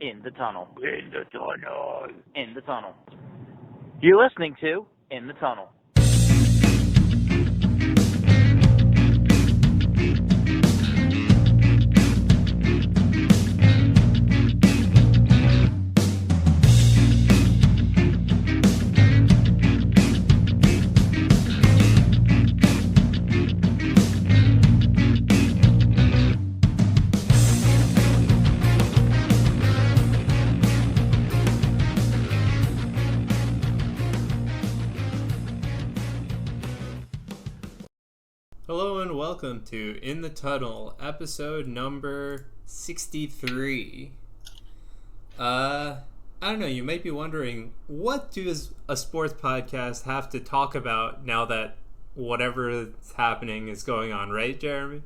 In the tunnel. In the tunnel. In the tunnel. You're listening to In the Tunnel. Hello and welcome to In the Tunnel, episode number 63. I don't know, you might be wondering, what does a sports podcast have to talk about now that whatever is happening is going on, right, Jeremy?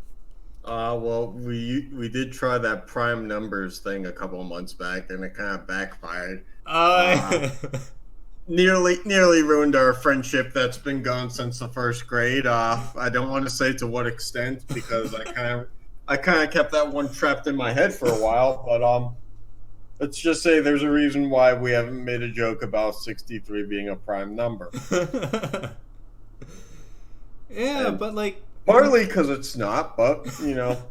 Well, we did try that prime numbers thing a couple of months back, and it kind of backfired. Nearly ruined our friendship that's been going since the first grade. I don't want to say to what extent because I kind of kept that one trapped in my head for a while. But let's just say there's a reason why we haven't made a joke about 63 being a prime number. Yeah, but like partly because it's not, but you know.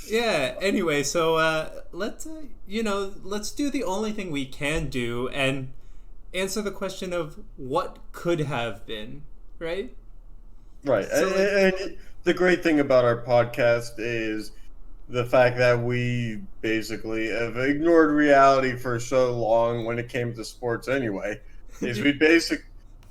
Yeah, anyway, so let's do the only thing we can do and answer the question of what could have been, right? Right. So, and the great thing about our podcast is the fact that we basically have ignored reality for so long when it came to sports anyway.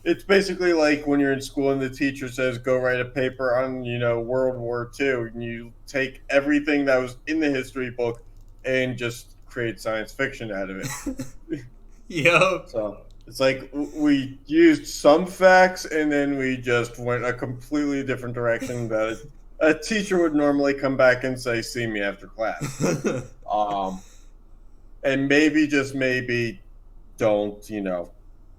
It's basically like when you're in school and the teacher says, go write a paper on, World War II, and you take everything that was in the history book and just create science fiction out of it. Yep. So it's like we used some facts and then we just went a completely different direction that a teacher would normally come back and say, see me after class. And maybe, just maybe, don't,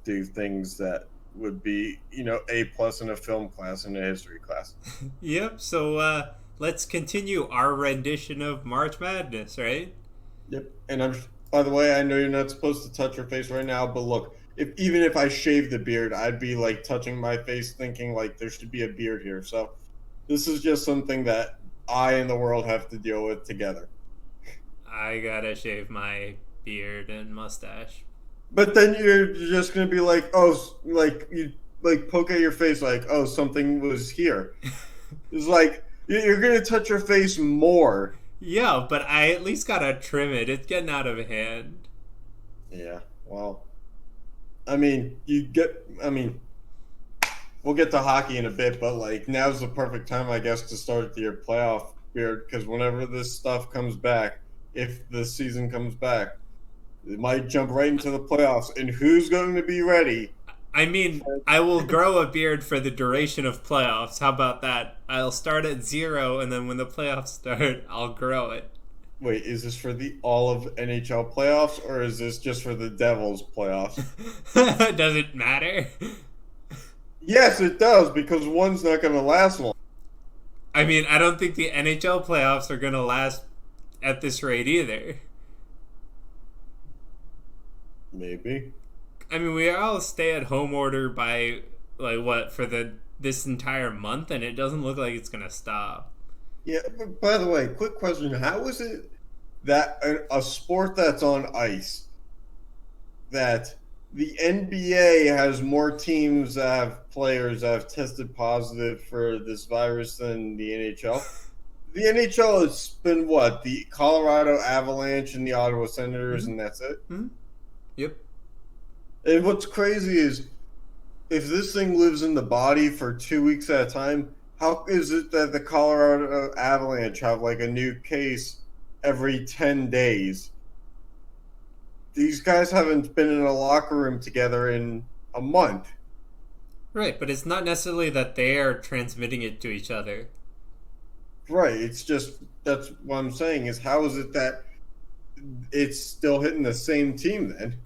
do things that would be, A+ in a film class and a history class. Yep. So let's continue our rendition of March Madness, right? Yep. And by the way, I know you're not supposed to touch your face right now, but look, even if I shaved the beard, I'd be like touching my face thinking like there should be a beard here. So this is just something that I and the world have to deal with together. I gotta shave my beard and mustache. But then you're just going to be like, oh, like you like poke at your face like, oh, something was here. It's like you're going to touch your face more. Yeah, but I at least got to trim it. It's getting out of hand. Yeah, well, I mean, we'll get to hockey in a bit, but like now's the perfect time, I guess, to start your playoff period because whenever this stuff comes back, if the season comes back, it might jump right into the playoffs, and who's going to be ready? I mean, I will grow a beard for the duration of playoffs. How about that? I'll start at 0, and then when the playoffs start, I'll grow it. Wait, is this for the all of NHL playoffs, or is this just for the Devils playoffs? Does it matter? Yes, it does, because one's not going to last long. I mean, I don't think the NHL playoffs are going to last at this rate either. Maybe. I mean, we all stay-at-home order by, like, what, for this entire month, and it doesn't look like it's going to stop. Yeah, but by the way, quick question. How is it that a sport that's on ice, that the NBA has more teams that have players that have tested positive for this virus than the NHL? The NHL has been, what, the Colorado Avalanche and the Ottawa Senators, mm-hmm. and that's it? Mm-hmm. Yep. And what's crazy is if this thing lives in the body for 2 weeks at a time, how is it that the Colorado Avalanche have like a new case every 10 days? These guys haven't been in a locker room together in a month. Right, but it's not necessarily that they are transmitting it to each other. Right, it's just, that's what I'm saying is how is it that it's still hitting the same team then?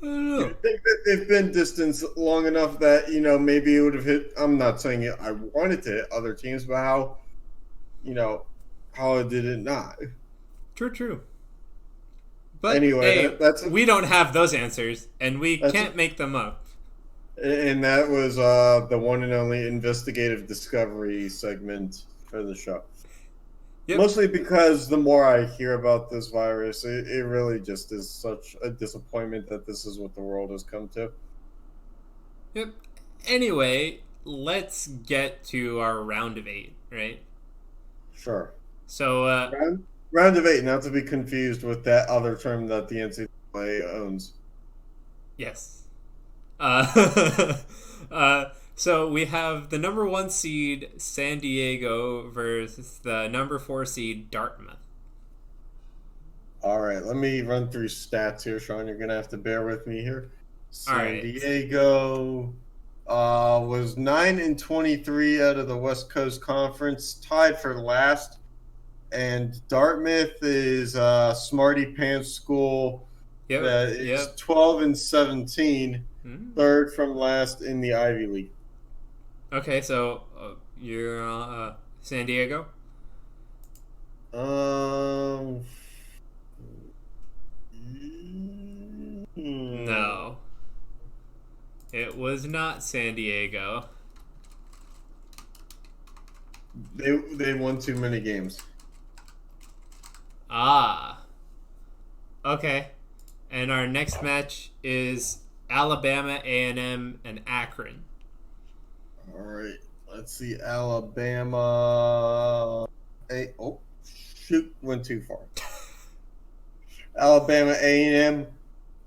I don't know. I think that they've been distanced long enough that, maybe it would have hit, I'm not saying I wanted to hit other teams, but how how did it not? True. But Anyway, hey, we don't have those answers, and we can't make them up. And that was the one and only investigative discovery segment for the show. Yep. Mostly because the more I hear about this virus, it really just is such a disappointment that this is what the world has come to. Yep. Anyway, let's get to our round of 8, right? Sure. So, round of 8, not to be confused with that other term that the NCAA owns. Yes. So we have the number 1 seed San Diego versus the number 4 seed Dartmouth. All right, let me run through stats here, Sean. You're gonna have to bear with me here. San Diego was 9-23 out of the West Coast Conference, tied for last. And Dartmouth is a smarty pants school that is 12-17, third from last in the Ivy League. Okay, so you're San Diego? No. It was not San Diego. They won too many games. Ah. Okay. And our next match is Alabama, A&M, and Akron. All right. Let's see. Alabama. Went too far. Alabama A&M,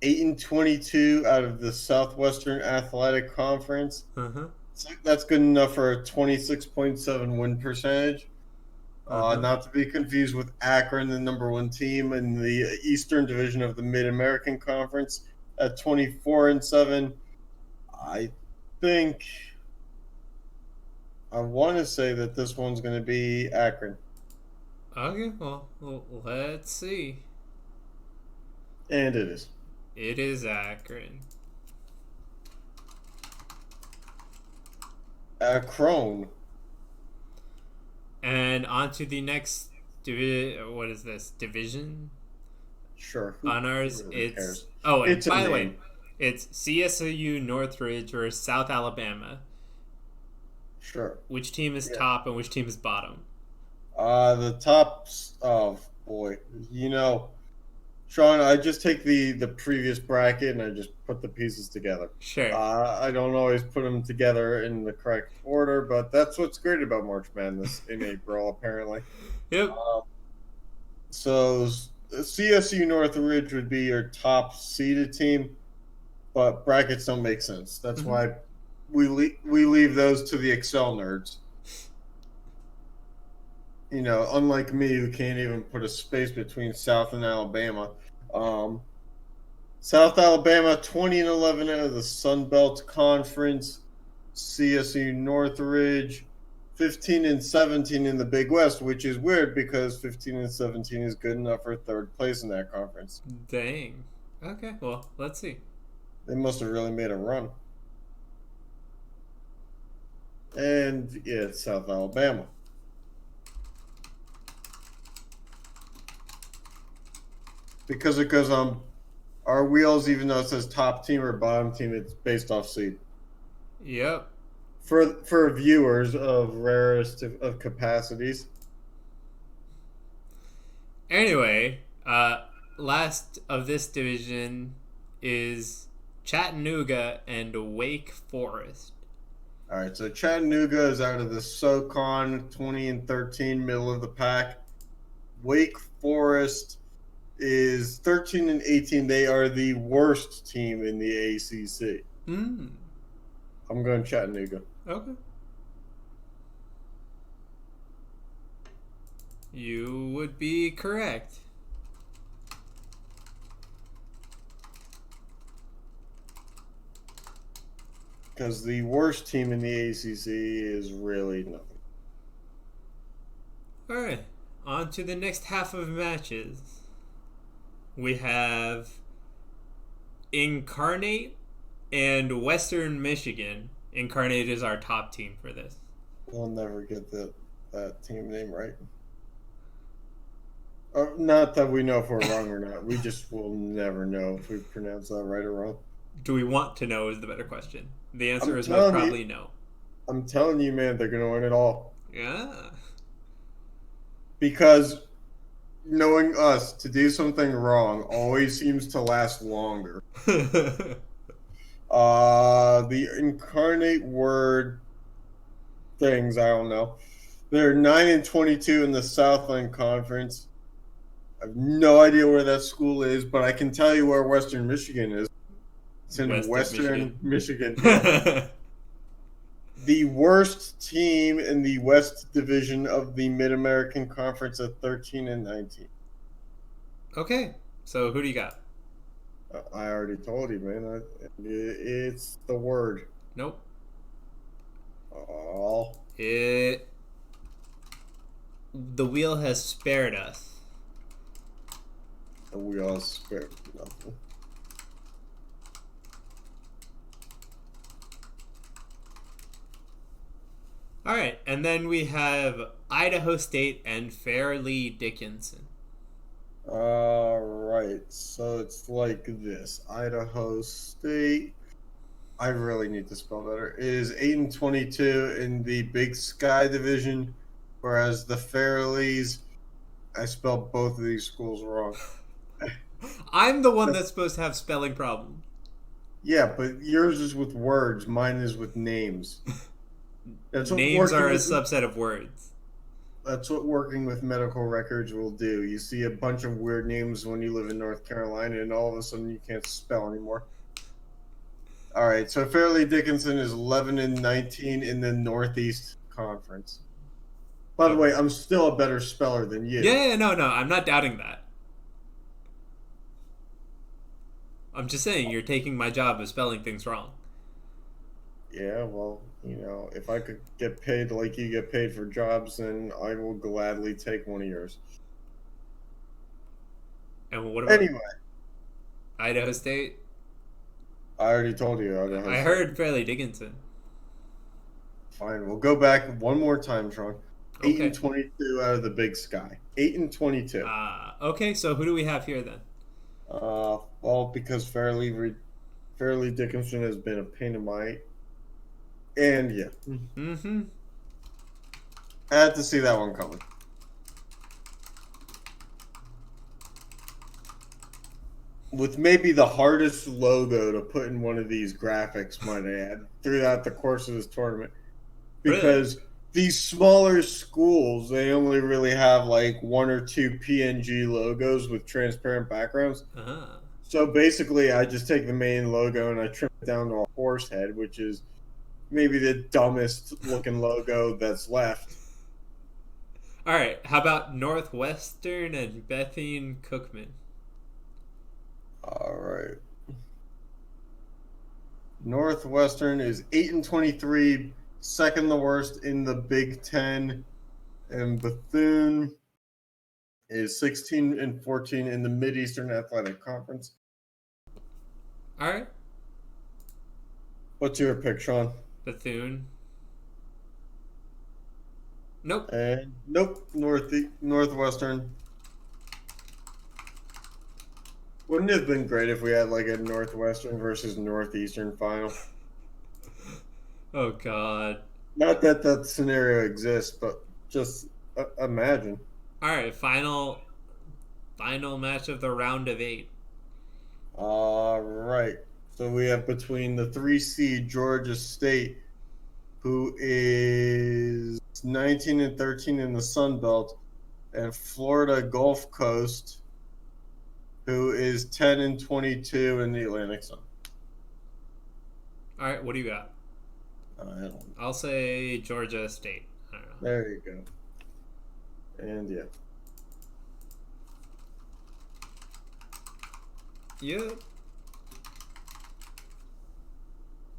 8-22 out of the Southwestern Athletic Conference. So that's good enough for a 26.7 win percentage. Not to be confused with Akron, the number 1 team in the Eastern Division of the Mid-American Conference, at 24-7. I want to say that this one's going to be Akron. Okay, well, let's see. And it is. It is Akron. Akron. And on to the next what is this? Division? Sure. On ours, really it's cares? And by the way, it's CSU Northridge versus South Alabama. Sure. Which team is top and which team is bottom? The tops. Oh boy, Sean, I just take the previous bracket and I just put the pieces together. Sure. I don't always put them together in the correct order, but that's what's great about March Madness in April, apparently. Yep. So CSU Northridge would be your top seeded team, but brackets don't make sense. That's why we leave those to the Excel nerds. Unlike me, who can't even put a space between South and Alabama. South Alabama, 20-11 out of the Sun Belt Conference. CSU Northridge, 15-17 in the Big West, which is weird because 15-17 is good enough for third place in that conference. Dang. Okay, well, let's see. They must have really made a run. And it's South Alabama. Because it goes on our wheels, even though it says top team or bottom team, it's based off seed. Yep. For viewers of rarest of capacities. Anyway, last of this division is Chattanooga and Wake Forest. All right, so Chattanooga is out of the SoCon, 20-13, middle of the pack. Wake Forest is 13-18. They are the worst team in the ACC. I'm going Chattanooga. Okay. You would be correct. Because the worst team in the ACC is really nothing. All right, on to the next half of matches. We have Incarnate and Western Michigan. Incarnate is our top team for this. We'll never get that team name right. Not that we know if we're wrong or not. We just will never know if we pronounce that right or wrong. Do we want to know is the better question. The answer I'm is most telling probably you. no. I'm telling you, man, they're going to win it all. Yeah. Because knowing us to do something wrong always seems to last longer. The incarnate word things, I don't know. They're 9-22 in the Southland Conference. I have no idea where that school is, but I can tell you where Western Michigan is. It's in Western Michigan. Yeah. The worst team in the West Division of the Mid-American Conference at 13-19. Okay, so who do you got? I already told you, man. It's the word. Nope. Oh. The wheel has spared us. We all spared nothing. All right, and then we have Idaho State and Fairleigh Dickinson. All right, so it's like this: Idaho State. I really need to spell better. Is 8-22 in the Big Sky Division, whereas the Fairleighs. I spelled both of these schools wrong. I'm the one that's supposed to have spelling problems. Yeah, but yours is with words. Mine is with names. Names are a subset of words. That's what working with medical records will do. You see a bunch of weird names when you live in North Carolina, and all of a sudden you can't spell anymore. All right, so Fairleigh Dickinson is 11-19 in the Northeast Conference. By the way, I'm still a better speller than you. Yeah, no, I'm not doubting that. I'm just saying you're taking my job of spelling things wrong. Yeah, well, if I could get paid like you get paid for jobs, then I will gladly take one of yours. And what about anyway? Idaho State? I already told you. I heard Fairleigh Dickinson. Fine, we'll go back one more time, Tron. Okay. 8-22 out of the Big Sky. 8-22. Okay, so who do we have here then? Well, because Fairleigh Dickinson has been a pain in my... And, yeah. Mm-hmm. I had to see that one coming. With maybe the hardest logo to put in one of these graphics, might I add, throughout the course of this tournament. Because... Really? These smaller schools, they only really have like one or two PNG logos with transparent backgrounds. Uh-huh. So basically, I just take the main logo and I trim it down to a horse head, which is maybe the dumbest looking logo that's left. All right, how about Northwestern and Bethune Cookman? All right. Northwestern is 8-23. Second the worst in the Big Ten, and Bethune is 16-14 in the Mid-Eastern Athletic Conference. All right. What's your pick, Sean? Bethune. Nope. And nope, Northwestern. Wouldn't it have been great if we had like a Northwestern versus Northeastern final? Oh, God. Not that that scenario exists, but just imagine. All right, final match of the round of 8. All right. So we have between the 3 seed Georgia State, who is 19-13 in the Sun Belt, and Florida Gulf Coast, who is 10-22 in the Atlantic Zone. All right, what do you got? I'll say Georgia State. I don't know. There you go. And yeah. Yep.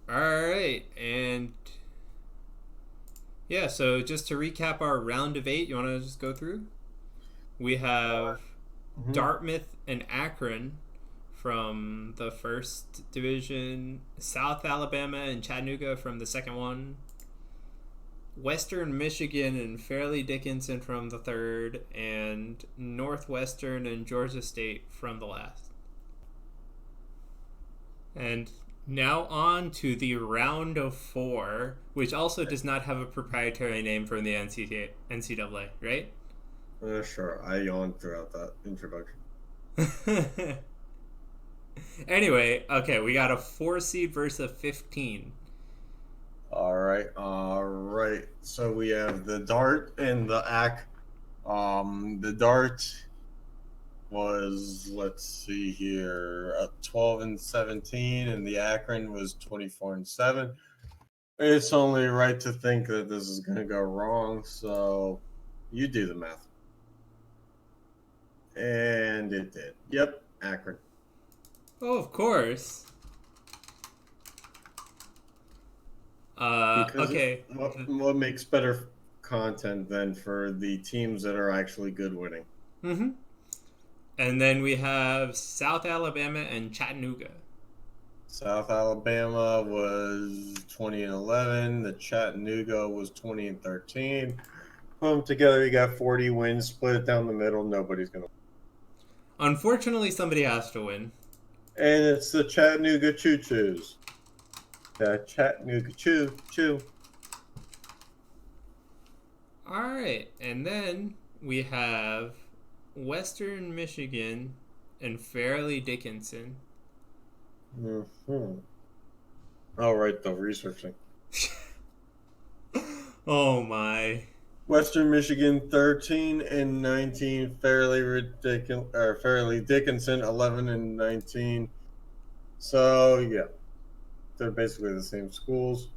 All right, and yeah, so just to recap our round of 8, you want to just go through? We have Dartmouth and Akron from the first division, South Alabama and Chattanooga from the second one, Western Michigan and Fairleigh Dickinson from the third, and Northwestern and Georgia State from the last. And now on to the round of 4, which also does not have a proprietary name from the NCAA, right? Sure. I yawned throughout that introduction. Anyway, okay, we got a 4 seed versus a 15. All right. So we have the Dart and the AC. The Dart was, let's see here, 12-17, and the Akron was 24-7. It's only right to think that this is going to go wrong, so you do the math. And it did. Yep, Akron. Oh, of course. Because Okay. what makes better content than for the teams that are actually good winning? Mm-hmm. And then we have South Alabama and Chattanooga. South Alabama was 20-11. The Chattanooga was 20-13. Put them together, you got 40 wins. Split it down the middle. Nobody's gonna. Unfortunately, somebody has to win. And it's the Chattanooga Choo Choos. The Chattanooga Choo Choo. All right, and then we have Western Michigan and Fairleigh Dickinson. Mm-hmm. All right, though, researching. Oh my. Western Michigan 13-19, Fairleigh Dickinson 11-19. So yeah, they're basically the same schools,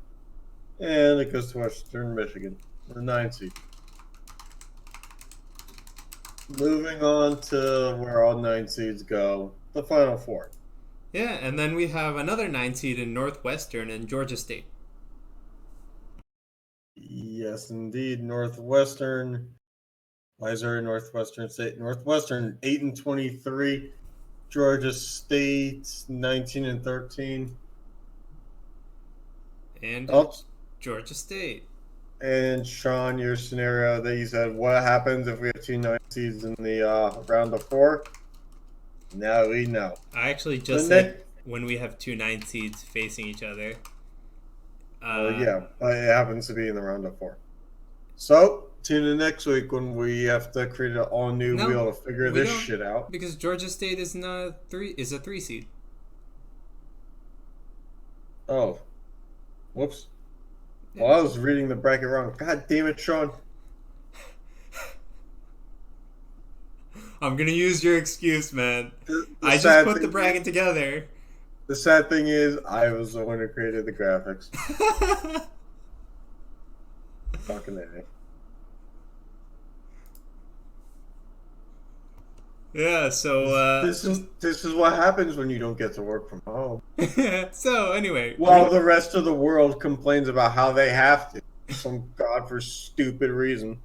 and it goes to Western Michigan, the 9 seed. Moving on to where all 9 seeds go, the Final Four. Yeah, and then we have another 9 seed in Northwestern and Georgia State. Yes, indeed. Northwestern. Why is there a Northwestern State? Northwestern 8-23. Georgia State 19-13. And Georgia State. And Sean, your scenario that you said, what happens if we have 2 9 seeds in the round of 4? Now we know. I actually just said when we have 2 9 seeds facing each other. Yeah, but it happens to be in the round of 4. So, tune in next week when we have to create an all-new wheel to figure this shit out. Because Georgia State is a 3 seed. Oh. Whoops. Well, I was reading the bracket wrong. God damn it, Sean. I'm going to use your excuse, man. I just put the bracket together. The sad thing is, I was the one who created the graphics. Fucking A. Yeah, so this is what happens when you don't get to work from home. So anyway, while the rest of the world complains about how they have to, some god for stupid reason.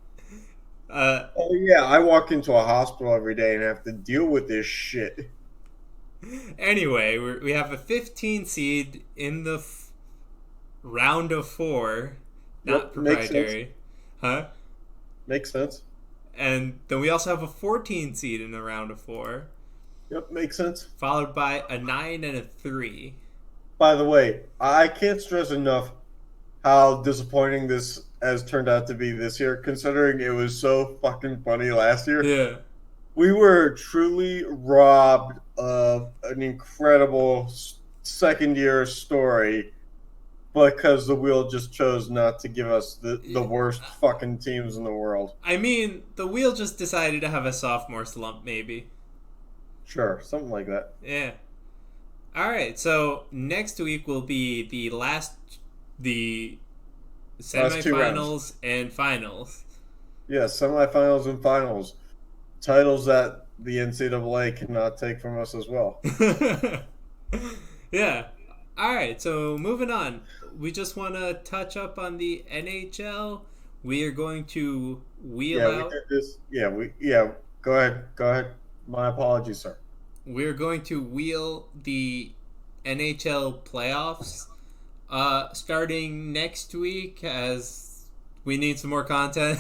Oh yeah, I walk into a hospital every day and have to deal with this shit. Anyway, we have a 15 seed in the round of 4, not proprietary, huh? Makes sense. And then we also have a 14 seed in the round of 4. Yep, makes sense. Followed by a 9 and a 3. By the way, I can't stress enough how disappointing this has turned out to be this year, considering it was so fucking funny last year. Yeah. We were truly robbed of an incredible second-year story because the wheel just chose not to give us the worst fucking teams in the world. I mean, the wheel just decided to have a sophomore slump, maybe. Sure, something like that. Yeah. All right, so next week will be the semifinals and finals. Yeah, semifinals and finals. Titles that the NCAA cannot take from us as well. Yeah. All right, so moving on. We just want to touch up on the NHL. We are going to wheel out. We did this. Yeah. Go ahead. My apologies, sir. We're going to wheel the NHL playoffs starting next week as We need some more content.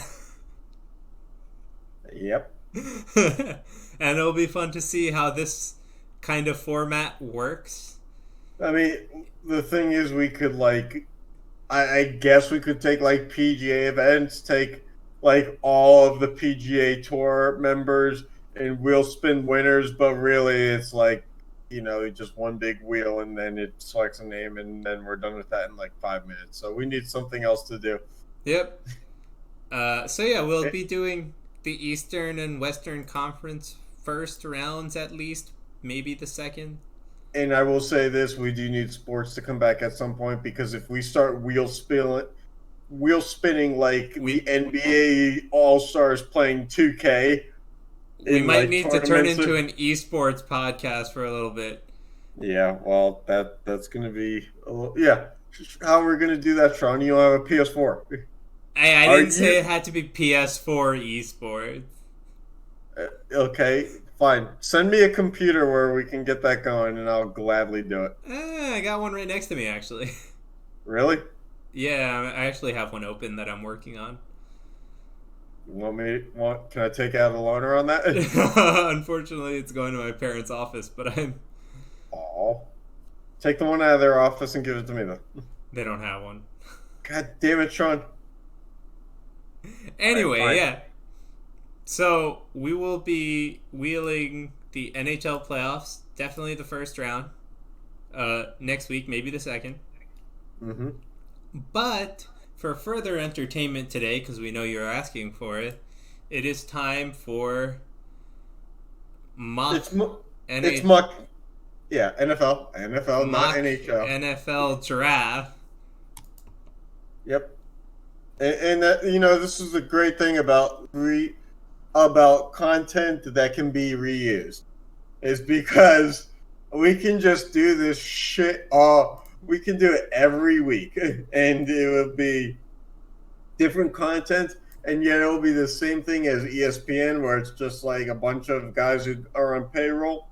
Yep. And it'll be fun to see how this kind of format works. I mean, the thing is, we could I guess we could take like PGA events, take like all of the PGA Tour members and wheel spin winners, but really it's like, just one big wheel and then it selects a name and then we're done with that in like 5 minutes. So we need something else to do. Yep. So yeah, we'll be doing the Eastern and Western Conference first rounds at least, maybe the second. And I will say this, we do need sports to come back at some point, because if we start wheel spinning like the NBA All-Stars playing 2K, we might need to turn into an esports podcast for a little bit. Yeah, well, that's going to be a little, yeah. How are we going to do that, Sean? You don't have a PS4. I didn't say it had to be PS4 esports. Okay, fine. Send me a computer where we can get that going, and I'll gladly do it. I got one right next to me, actually. Really? Yeah, I actually have one open that I'm working on. Can I take out a loaner on that? Unfortunately, it's going to my parents' office, but I'm... Aw. Take the one out of their office and give it to me, then. They don't have one. God damn it, Sean. Anyway, Fine. yeah. So, we will be wheeling the NHL playoffs, definitely the first round. Next week, maybe the second. Mm-hmm. But for further entertainment today, because we know you're asking for it, it is time for mock It's mock. Yeah, NFL, mock not NHL. NFL draft. Yep. And that, this is the great thing about content that can be reused, is because we can just do this shit we can do it every week, and it will be different content, and yet it will be the same thing as ESPN, where it's just like a bunch of guys who are on payroll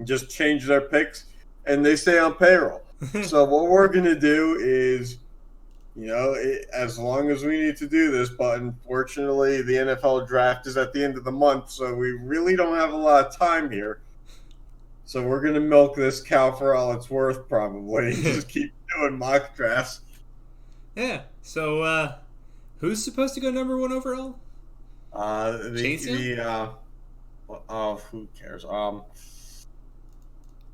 just change their picks and they stay on payroll. So what we're going to do is, as long as we need to do this, but unfortunately the NFL draft is at the end of the month, so we really don't have a lot of time here. So we're going to milk this cow for all it's worth, probably. Just keep doing mock drafts. Yeah. So, who's supposed to go number 1 overall? Chase Young? Who cares?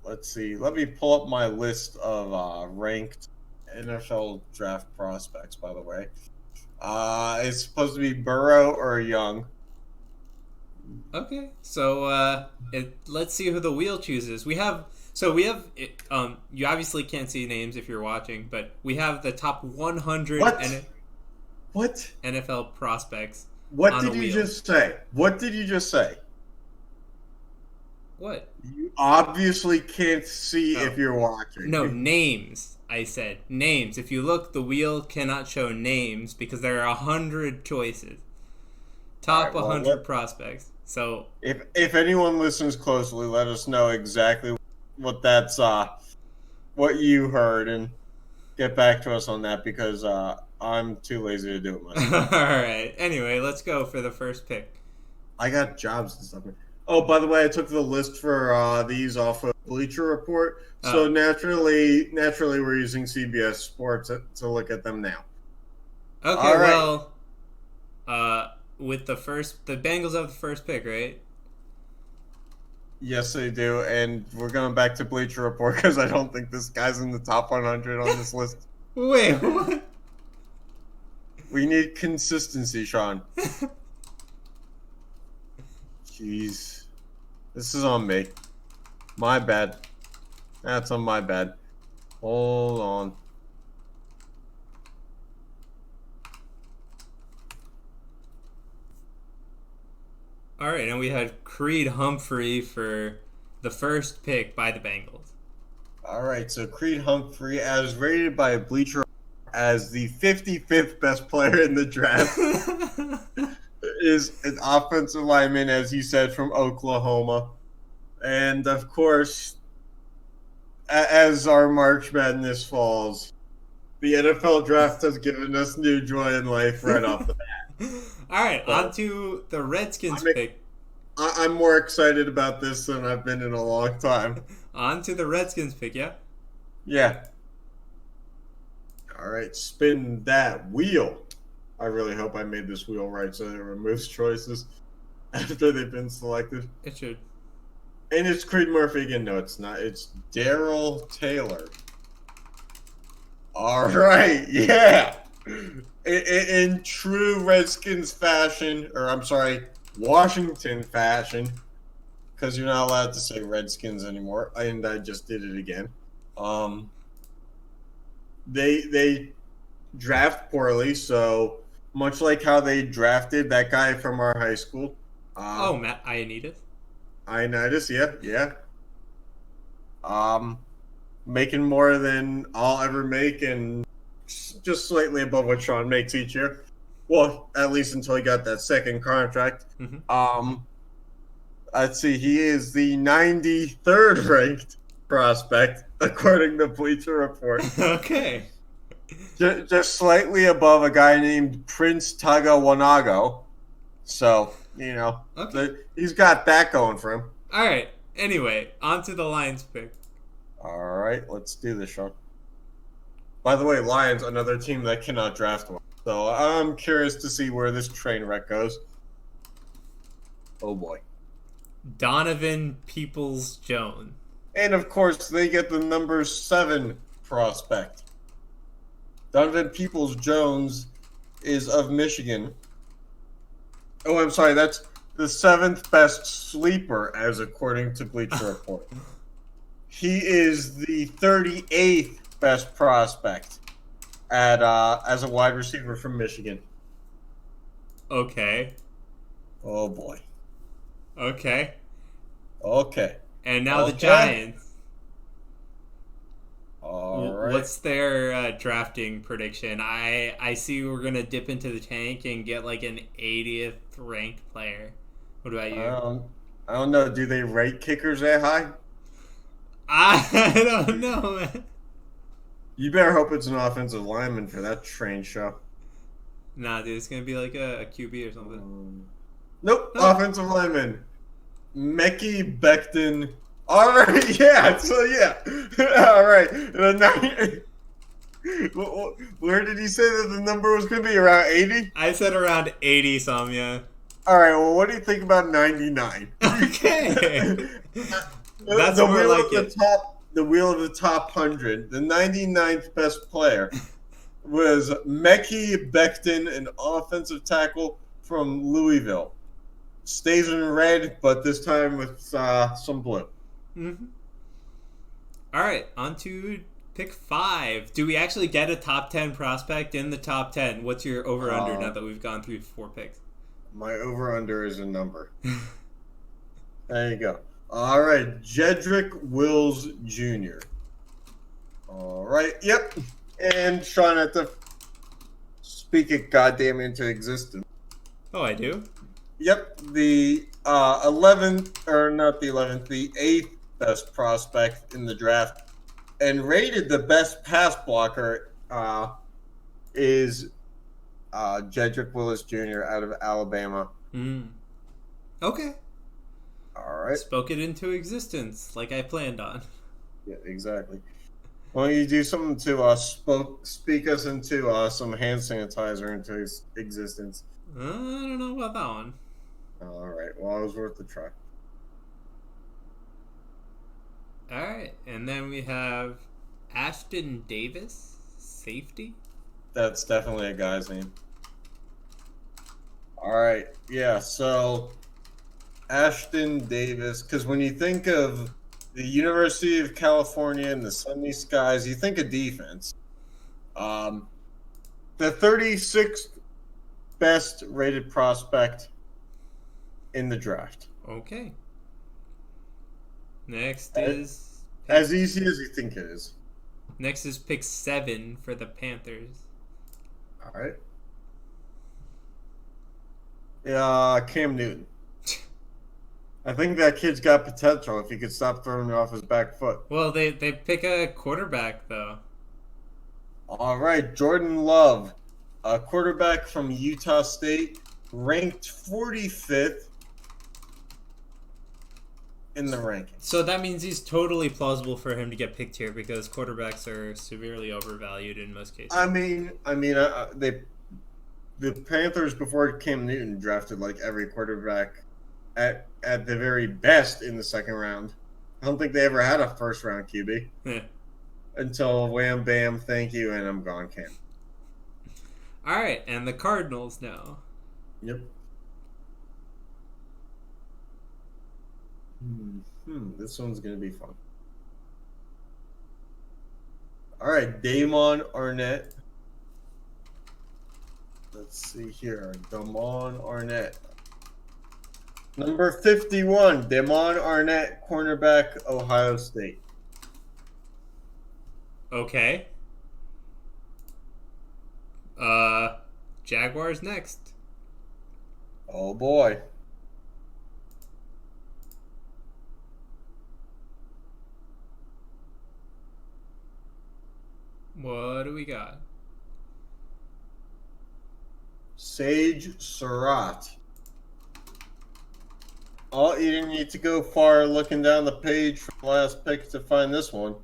Let's see. Let me pull up my list of ranked NFL draft prospects, by the way. It's supposed to be Burrow or Young. Okay, so let's see who the wheel chooses. We have you obviously can't see names if you're watching, but we have the top 100 What? NFL prospects. What did you just say? What did you just say? What? You obviously can't see if you're watching. No, names. I said names. If you look, the wheel cannot show names because there are 100 choices. Top 100 prospects. So if anyone listens closely, let us know exactly what that's what you heard, and get back to us on that, because I'm too lazy to do it myself. All right. Anyway, let's go for the first pick. I got jobs and stuff. Oh, by the way, I took the list for these off of Bleacher Report. So naturally, we're using CBS Sports to look at them now. Okay. All right. Well, with the Bengals have the first pick, right? Yes, they do, and we're going back to Bleacher Report because I don't think this guy's in the top 100 on this list. Wait, what? We need consistency, Sean. Jeez. This is on me. My bad. That's on my bad. Hold on. All right, and we had Creed Humphrey for the first pick by the Bengals. All right, so Creed Humphrey, as rated by Bleacher as the 55th best player in the draft, is an offensive lineman, as you said, from Oklahoma. And, of course, as our March Madness falls, The NFL draft has given us new joy in life right off the bat. All right, So, on to the Redskins pick. I'm more excited about this than I've been in a long time. On to the Redskins pick, yeah? Yeah. All right, spin that wheel. I really hope I made this wheel right so that it removes choices after they've been selected. It should. And it's Creed Murphy again. No, it's not. It's Daryl Taylor. All right, yeah. In true Redskins fashion, or I'm sorry, Washington fashion, because you're not allowed to say Redskins anymore, and I just did it again. They draft poorly, so much like how they drafted that guy from our high school. Matt Ioannidis. Ioannidis, yeah. Making more than I'll ever make, and just slightly above what Sean makes each year. Well, at least until he got that second contract. Mm-hmm. Let's see, he is the 93rd ranked prospect according to Bleacher Report. Okay. Just slightly above a guy named Prince Tagawanago. So, Okay. he's got that going for him. All right. Anyway, on to the Lions pick. All right, let's do this, Sean. By the way, Lions, another team that cannot draft one. So I'm curious to see where this train wreck goes. Oh, boy. Donovan Peoples-Jones. And, of course, they get the number 7 prospect. Donovan Peoples-Jones is of Michigan. Oh, I'm sorry, that's the 7th best sleeper, as according to Bleacher Report. He is the 38th best prospect as a wide receiver from Michigan. Okay. Oh, boy. Okay. Okay. And now the Okay. Giants. All right. What's their drafting prediction? I see we're going to dip into the tank and get like an 80th ranked player. What about you? I don't know. Do they rate kickers that high? I don't know, man. You better hope it's an offensive lineman for that train show. Nah, dude, it's going to be like a QB or something. Nope. No. Offensive lineman. Mekhi Becton. All right. Yeah. So, yeah. All right. Where did he say that the number was going to be? Around 80? I said around 80, Samya. All right. Well, what do you think about 99? Okay. That's the more wheel like of the it. the wheel of the top 100. The 99th best player was Mekhi Becton, an offensive tackle from Louisville. Stays in red, but this time with some blue. Mm-hmm. All right, on to pick 5. Do we actually get a top 10 prospect in the top 10? What's your over-under now that we've gone through 4 picks? My over-under is a number. There you go. All right, Jedrick Wills Jr. All right, yep. And Sean had to speak it goddamn into existence. Oh, I do? Yep, the 11th, or not the 11th, the 8th best prospect in the draft, and rated the best pass blocker is Jedrick Wills Jr. out of Alabama. Okay. All right. Spoke it into existence like I planned on. Yeah, exactly. Why don't you do something to speak us into some hand sanitizer into existence? I don't know about that one. All right. Well, it was worth the try. All right, and then we have Ashton Davis, safety. That's definitely a guy's name. All right. Yeah. So Ashton Davis, because when you think of the University of California and the sunny skies, you think of defense. The 36th best rated prospect in the draft. Okay. Next is As easy as you think it is. Next is pick 7 for the Panthers. All right. Yeah, Cam Newton. I think that kid's got potential if he could stop throwing it off his back foot. Well, they pick a quarterback though. All right, Jordan Love, a quarterback from Utah State, ranked 45th in the rankings. So that means he's totally plausible for him to get picked here because quarterbacks are severely overvalued in most cases. The Panthers before Cam Newton drafted like every quarterback at the very best in the second round. I don't think they ever had a first round QB until wham bam, thank you, and I'm gone, Cam. All right, and the Cardinals now. Yep. This one's gonna be fun. All right, Damon Arnett. Let's see here, Damon Arnett. Number 51, Damon Arnett, cornerback, Ohio State. Okay. Jaguars next. Oh boy. What do we got? Sage Surratt. Oh, you didn't need to go far looking down the page from the last pick to find this one.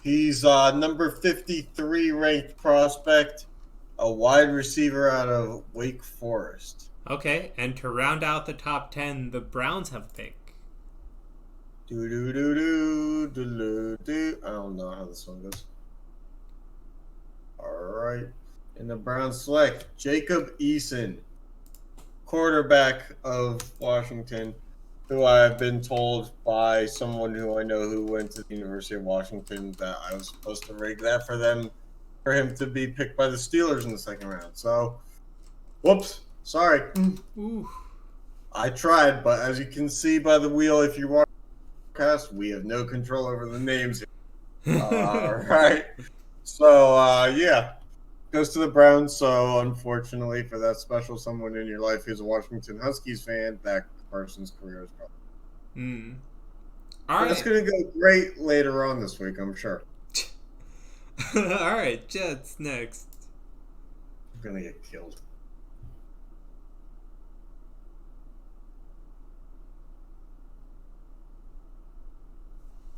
He's number 53 ranked prospect, a wide receiver out of Wake Forest. Okay, and to round out the top 10, the Browns have a pick. I don't know how this one goes. All right. And the Browns select Jacob Eason, quarterback of Washington, who I have been told by someone who I know who went to the University of Washington that I was supposed to rig that for him to be picked by the Steelers in the second round. So, whoops, sorry. Ooh. I tried, but as you can see by the wheel, if you watch the podcast, we have no control over the names. All right. So, yeah. Goes to the Browns, so unfortunately for that special someone in your life who's a Washington Huskies fan, that person's career is probably. All right. That's going to go great later on this week, I'm sure. All right, Jets next. I'm going to get killed.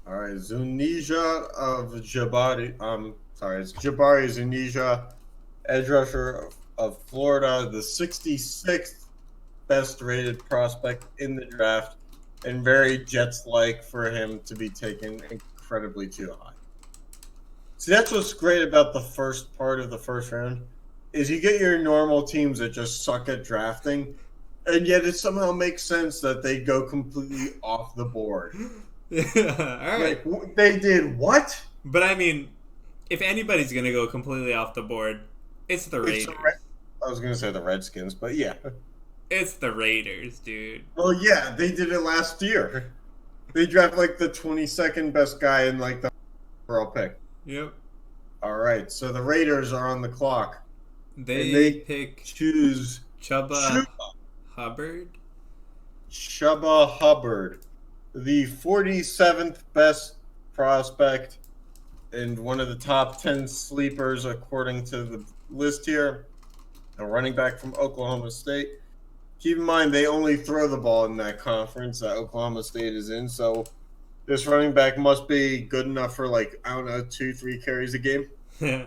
All right, Zunija of Jabari. It's Jabari Zunija, edge rusher of Florida, the 66th best rated prospect in the draft, and very Jets-like for him to be taken incredibly too high. See, that's what's great about the first part of the first round, is you get your normal teams that just suck at drafting, and yet it somehow makes sense that they go completely off the board. All right. Like, they did what? But I mean, if anybody's going to go completely off the board, it's the Raiders. I was going to say the Redskins, but yeah. It's the Raiders, dude. Well, yeah, they did it last year. They drafted like the 22nd best guy in like the overall pick. Yep. All right, so the Raiders are on the clock. They pick choose Chuba Hubbard. Chuba Hubbard, the 47th best prospect and one of the top 10 sleepers according to the list here. A running back from Oklahoma State. Keep in mind, they only throw the ball in that conference that Oklahoma State is in, so this running back must be good enough for, like, I don't know, 2-3 carries a game. Yeah,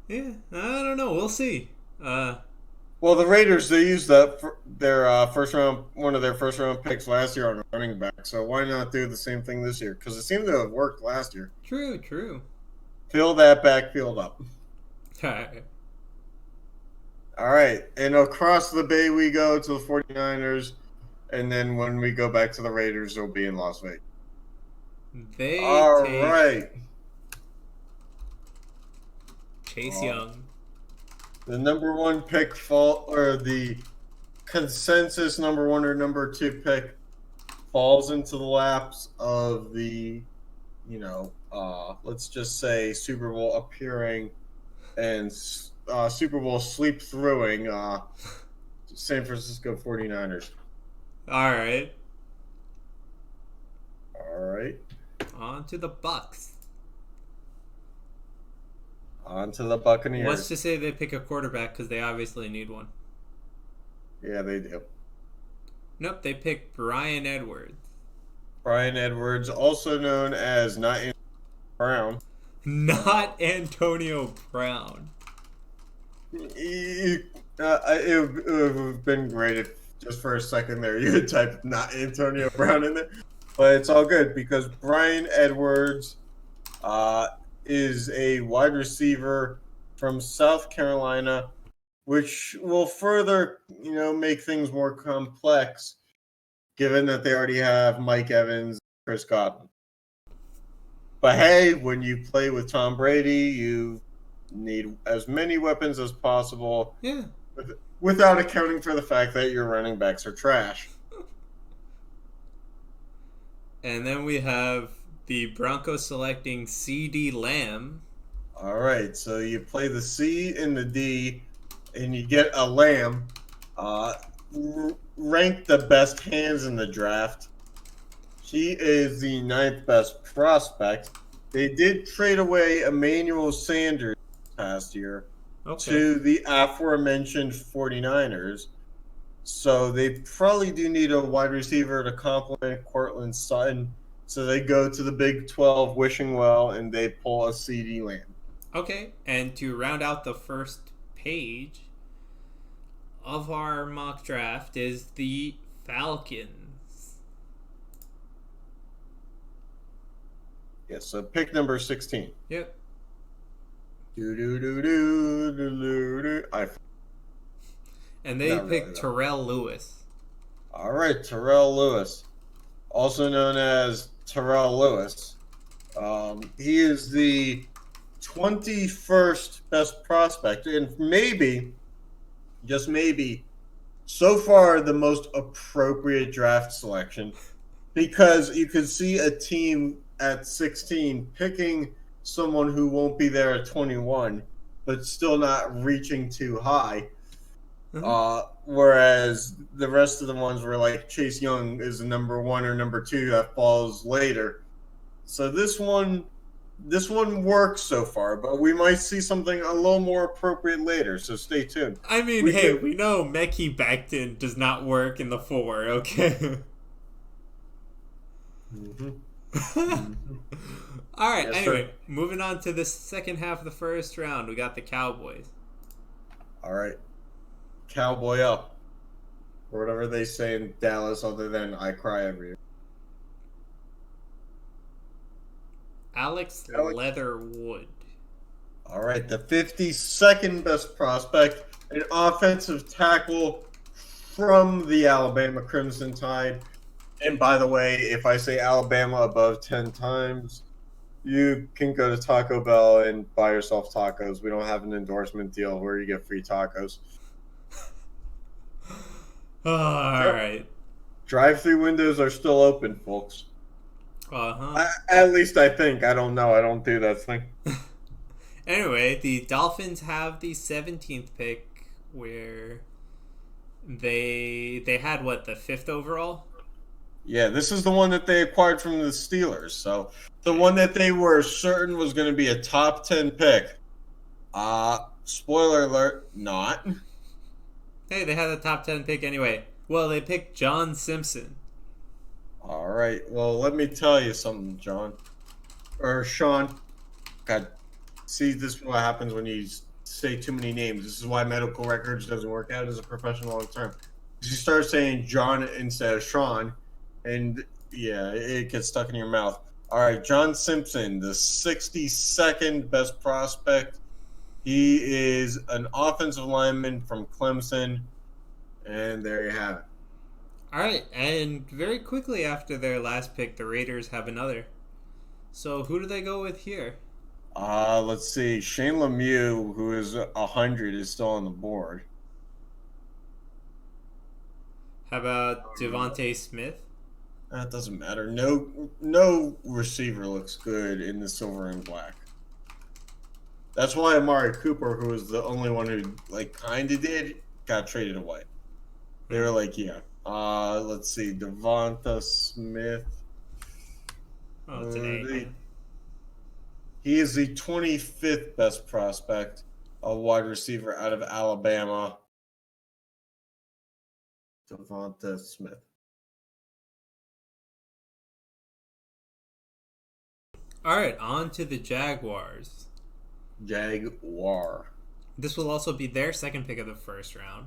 I don't know. We'll see. Well, the Raiders, they used that for their one of their first round picks last year on running back, so why not do the same thing this year? Because it seemed to have worked last year. True. Fill that backfield up. Alright. All right, and across the bay we go to the 49ers, and then when we go back to the Raiders, they'll be in Las Vegas. All right. Chase Young. The number one pick or the consensus number one or number two pick falls into the laps of the, let's just say Super Bowl appearing and Super Bowl sleep-throughing San Francisco 49ers. All right. On to the Bucks. On to the Buccaneers. Let's just say they pick a quarterback because they obviously need one. Yeah, they do. Nope, they pick Brian Edwards. Brian Edwards, also known as not Antonio Brown. Not Antonio Brown. It would have been great if just for a second there you had typed not Antonio Brown in there. But it's all good because Brian Edwards is a wide receiver from South Carolina, which will further, make things more complex given that they already have Mike Evans, Chris Godwin. But hey, when you play with Tom Brady, you need as many weapons as possible. Yeah. Without accounting for the fact that your running backs are trash. And then we have the Broncos selecting C.D. Lamb. All right, so you play the C and the D, and you get a Lamb. Ranked the best hands in the draft. She is the 9th best prospect. They did trade away Emmanuel Sanders past year to the aforementioned 49ers. So they probably do need a wide receiver to complement Cortland Sutton. So they go to the Big 12 wishing well, and they pull a C.D. Lamb. Okay, and to round out the first page of our mock draft is the Falcons. Yes, so pick number 16. Yep. And they picked Terrell Lewis. All right, Terrell Lewis, also known as Terrell Lewis. He is the 21st best prospect, and maybe, just maybe, so far the most appropriate draft selection, because you could see a team at 16 picking someone who won't be there at 21, but still not reaching too high. Whereas the rest of the ones were like Chase Young is the number 1 or number 2 that falls later. So this one works so far, but we might see something a little more appropriate later. So stay tuned. I mean, we know Mekhi Becton does not work in the 4. Okay. All right. Yes, anyway, sir. Moving on to the second half of the first round, we got the Cowboys. All right. Cowboy up. Or whatever they say in Dallas other than I cry every year. Alex Leatherwood. All right. The 52nd best prospect, an offensive tackle from the Alabama Crimson Tide. And by the way, if I say Alabama above 10 times, you can go to Taco Bell and buy yourself tacos. We don't have an endorsement deal where you get free tacos. All right. Drive-through windows are still open, folks. Uh-huh. At least I think. I don't know. I don't do that thing. Anyway, the Dolphins have the 17th pick, where they had what, the 5th overall? Yeah, this is the one that they acquired from the Steelers. So the one that they were certain was going to be a top 10 pick. Spoiler alert, not. Hey, they had a top 10 pick anyway. Well, they picked John Simpson. All right. Well, let me tell you something, John. Or Sean. God, see, this is what happens when you say too many names. This is why medical records doesn't work out as a professional long term. You start saying John instead of Sean, and yeah, it gets stuck in your mouth. All right, John Simpson, the 62nd best prospect. He is an offensive lineman from Clemson, and there you have it. All right, and very quickly after their last pick, the Raiders have another. So who do they go with here? Let's see. Shane Lemieux, who is 100, is still on the board. How about Devontae Smith? That doesn't matter. No receiver looks good in the silver and black. That's why Amari Cooper, who was the only one who kind of did, got traded away. They were like, yeah. Let's see. Devonta Smith. Oh, it's an A. He is the 25th best prospect, a wide receiver out of Alabama. Devonta Smith. All right, on to the Jaguars. Jaguar. This will also be their second pick of the first round.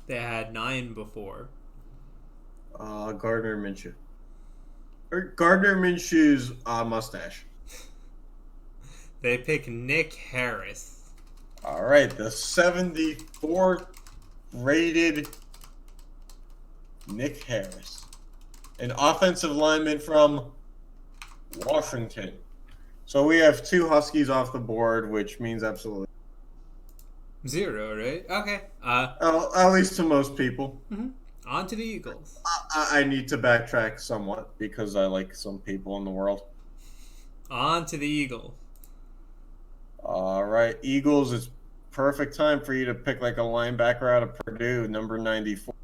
They had 9 before. Gardner Minshew. Gardner Minshew's mustache. They pick Nick Harris. All right, the 74th rated Nick Harris, an offensive lineman from Washington. So we have 2 Huskies off the board, which means absolutely 0, right? Okay. at least to most people. On to the Eagles. I need to backtrack somewhat because I like some people in the world. On to the Eagles. All right, Eagles, it's perfect time for you to pick like a linebacker out of Purdue, number 94.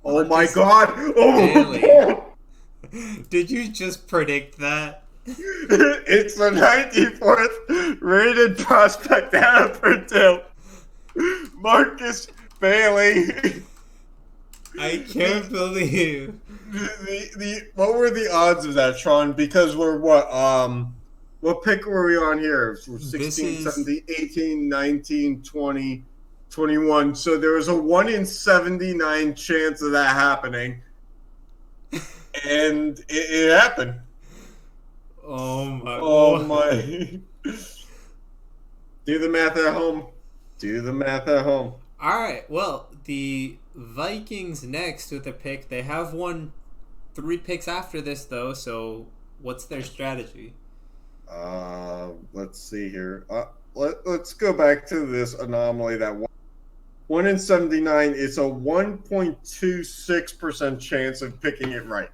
Oh my God! Oh my God! Did you just predict that? It's the 94th rated prospect out of Purdue, Marcus Bailey. I can't believe. What were the odds of that, Sean? Because we're what pick were we on here? 16, 17, 18, 19, 20, 21. So there was a 1 in 79 chance of that happening. And it happened. Oh my. Oh my. Do the math at home. Do the math at home. All right. Well, the Vikings next with a pick. They have won 3 picks after this, though. So what's their strategy? Let's see here. Let's go back to this anomaly that 1 in 79. It's a 1.26% chance of picking it right,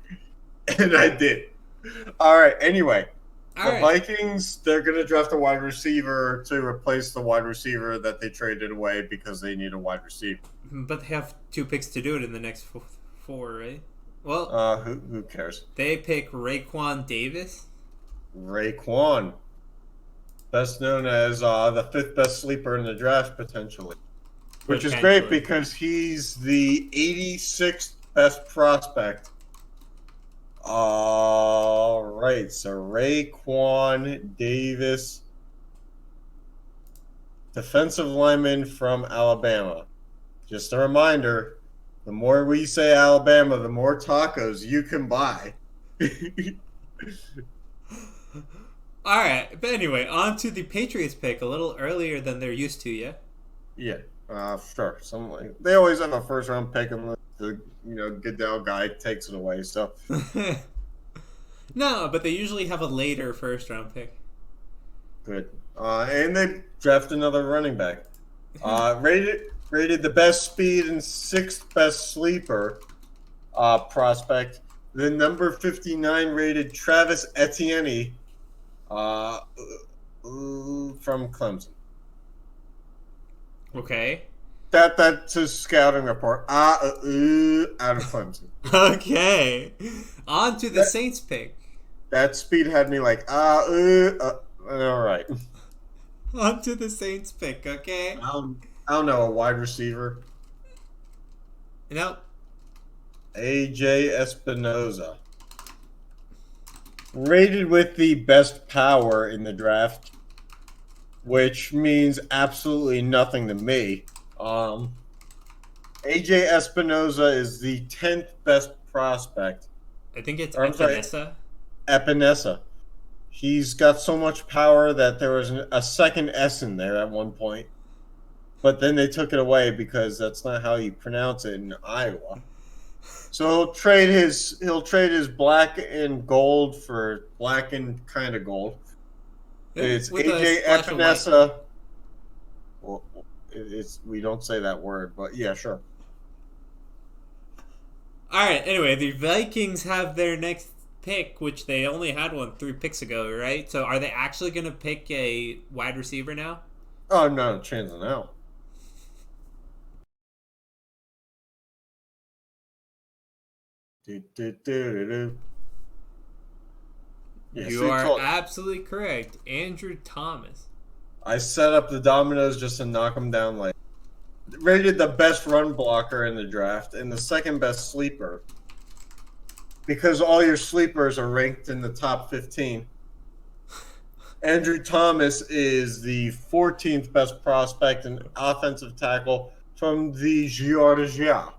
and I did. All right. Anyway, the Vikings, they're going to draft a wide receiver to replace the wide receiver that they traded away because they need a wide receiver. But they have 2 picks to do it in the next 4, right? Well, who cares? They pick Raekwon Davis. Raekwon, best known as the 5th best sleeper in the draft, potentially. Which is great because he's the 86th best prospect. All right, so Raekwon Davis, defensive lineman from Alabama. Just a reminder, the more we say Alabama, the more tacos you can buy. All right, but anyway, on to the Patriots pick a little earlier than they're used to, yeah? Yeah, sure. They always have a first round pick, and the Goodell guy takes it away. So no, but they usually have a later first round pick. Good, and they draft another running back. Rated the best speed and 6th best sleeper prospect. The number 59 rated Travis Etienne from Clemson. Okay. That's his scouting report. Out of Clemson. Okay. On to the Saints pick. That speed had me like, all right. On to the Saints pick, okay? I don't know, a wide receiver. Nope. AJ Espinoza. Rated with the best power in the draft, which means absolutely nothing to me. AJ Espinoza is the 10th best prospect. I think it's Epinesa. Epinesa. He's got so much power that there was a second S in there at one point. But then they took it away because that's not how you pronounce it in Iowa. So he'll trade his black and gold for black and kind of gold. It's AJ Epinesa. Well, we don't say that word, but yeah, sure. All right. Anyway, the Vikings have their next pick, which they only had 3 picks ago, right? So are they actually going to pick a wide receiver now? Oh, no chance in hell. Yeah, You see, are told- absolutely correct. Andrew Thomas. I set up the dominoes just to knock him down. Like rated the best run blocker in the draft and the second best sleeper because all your sleepers are ranked in the top 15. Andrew Thomas is the 14th best prospect and offensive tackle from the Georgia.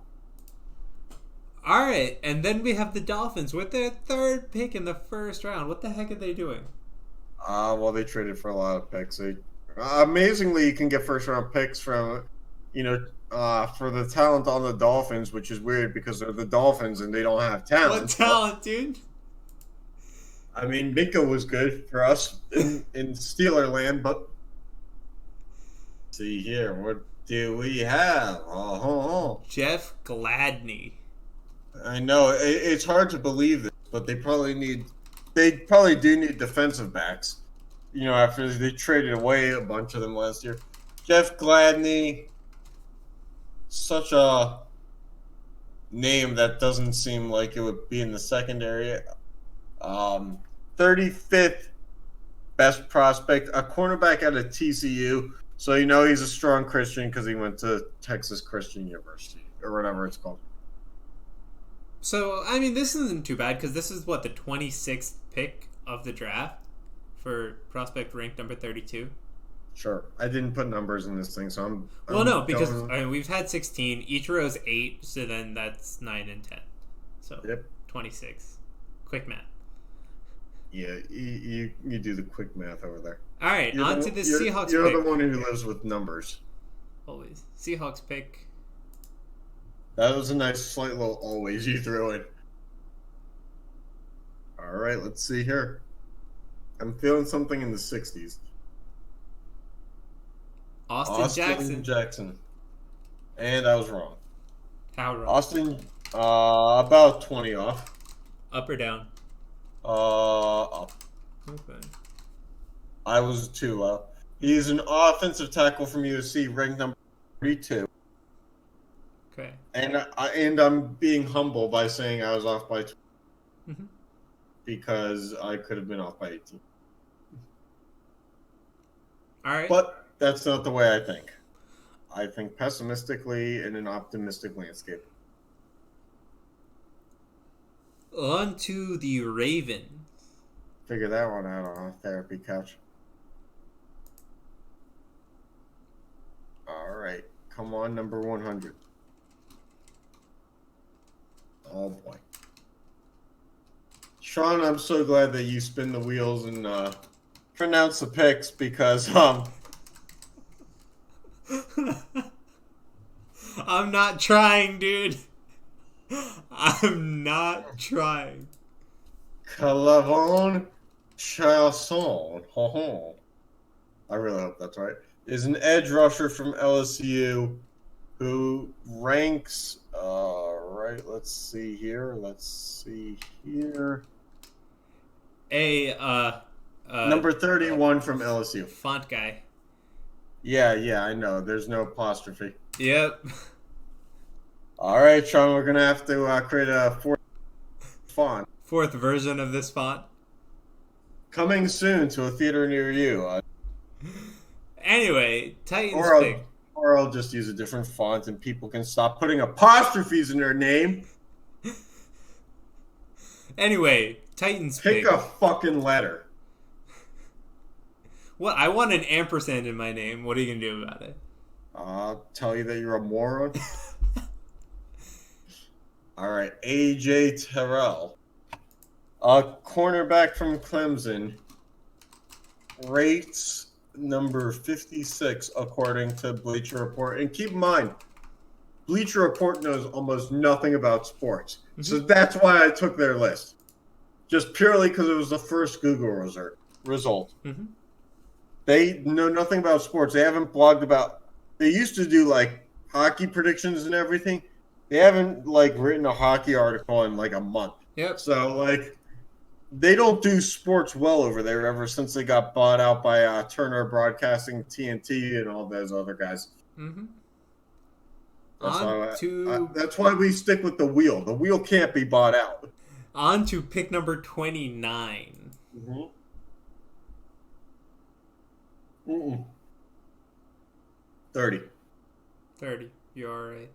All right, and then we have the Dolphins with their third pick in the first round. What the heck are they doing? Well, they traded for a lot of picks. Amazingly, you can get first round picks from, for the talent on the Dolphins, which is weird because they're the Dolphins and they don't have talent. What talent, dude? I mean, Minka was good for us in Steeler land, but see here, what do we have? Jeff Gladney. I know it's hard to believe this, but they probably do need defensive backs. After they traded away a bunch of them last year. Jeff Gladney, such a name that doesn't seem like it would be in the secondary. 35th best prospect, a cornerback out of TCU. So he's a strong Christian because he went to Texas Christian University or whatever it's called. So, I mean, this isn't too bad because this is, the 26th pick of the draft for prospect ranked number 32? Sure. I didn't put numbers in this thing, so I'm no, because going... we've had 16. Each row is 8, so then that's 9 and 10. So, yep. 26. Quick math. Yeah, you do the quick math over there. All right, on to the Seahawks You're pick. the one who lives with numbers. Always. Seahawks pick. That was a nice slight little always you threw in. All right, let's see here. I'm feeling something in the 60s. Austin Jackson. And I was wrong. How wrong? Austin, about 20 off. Up or down? Up. Okay. I was too low. He's an offensive tackle from USC, ranked number 32. Okay. And I'm being humble by saying I was off by 20 Mm-hmm. because I could have been off by 18. All right. But that's not the way I think. I think pessimistically in an optimistic landscape. On to the Ravens. Figure that one out on a therapy couch. All right. Come on, number 100. Oh, boy. Sean, I'm so glad that you spin the wheels and pronounce the picks because I'm not trying, dude. I'm not trying. Calavon Chasson, I really hope that's right, is an edge rusher from LSU who ranks, let's see here. Number 31 from LSU. Font guy. Yeah, I know. There's no apostrophe. Yep. All right, Sean, we're going to have to create a fourth font. Fourth version of this font. Coming soon to a theater near you. Anyway, Titans pick. Or I'll just use a different font and people can stop putting apostrophes in their name. Anyway, Titans pick. Pick a fucking letter. What? I want an ampersand in my name. What are you going to do about it? I'll tell you that you're a moron. All right, A.J. Terrell. A cornerback from Clemson. Rates number 56 according to Bleacher Report. And keep in mind, Bleacher Report knows almost nothing about sports. Mm-hmm. So that's why I took their list. Just purely because it was the first Google result. Mm-hmm. They know nothing about sports. They haven't blogged about... They used to do, hockey predictions and everything. They haven't, written a hockey article in, a month. Yep. So, they don't do sports well over there ever since they got bought out by Turner Broadcasting, TNT, and all those other guys. Mm-hmm. That's why we stick with the wheel. The wheel can't be bought out. On to pick number 29. Mm-hmm. Mm-mm. 30. 30. You're alright.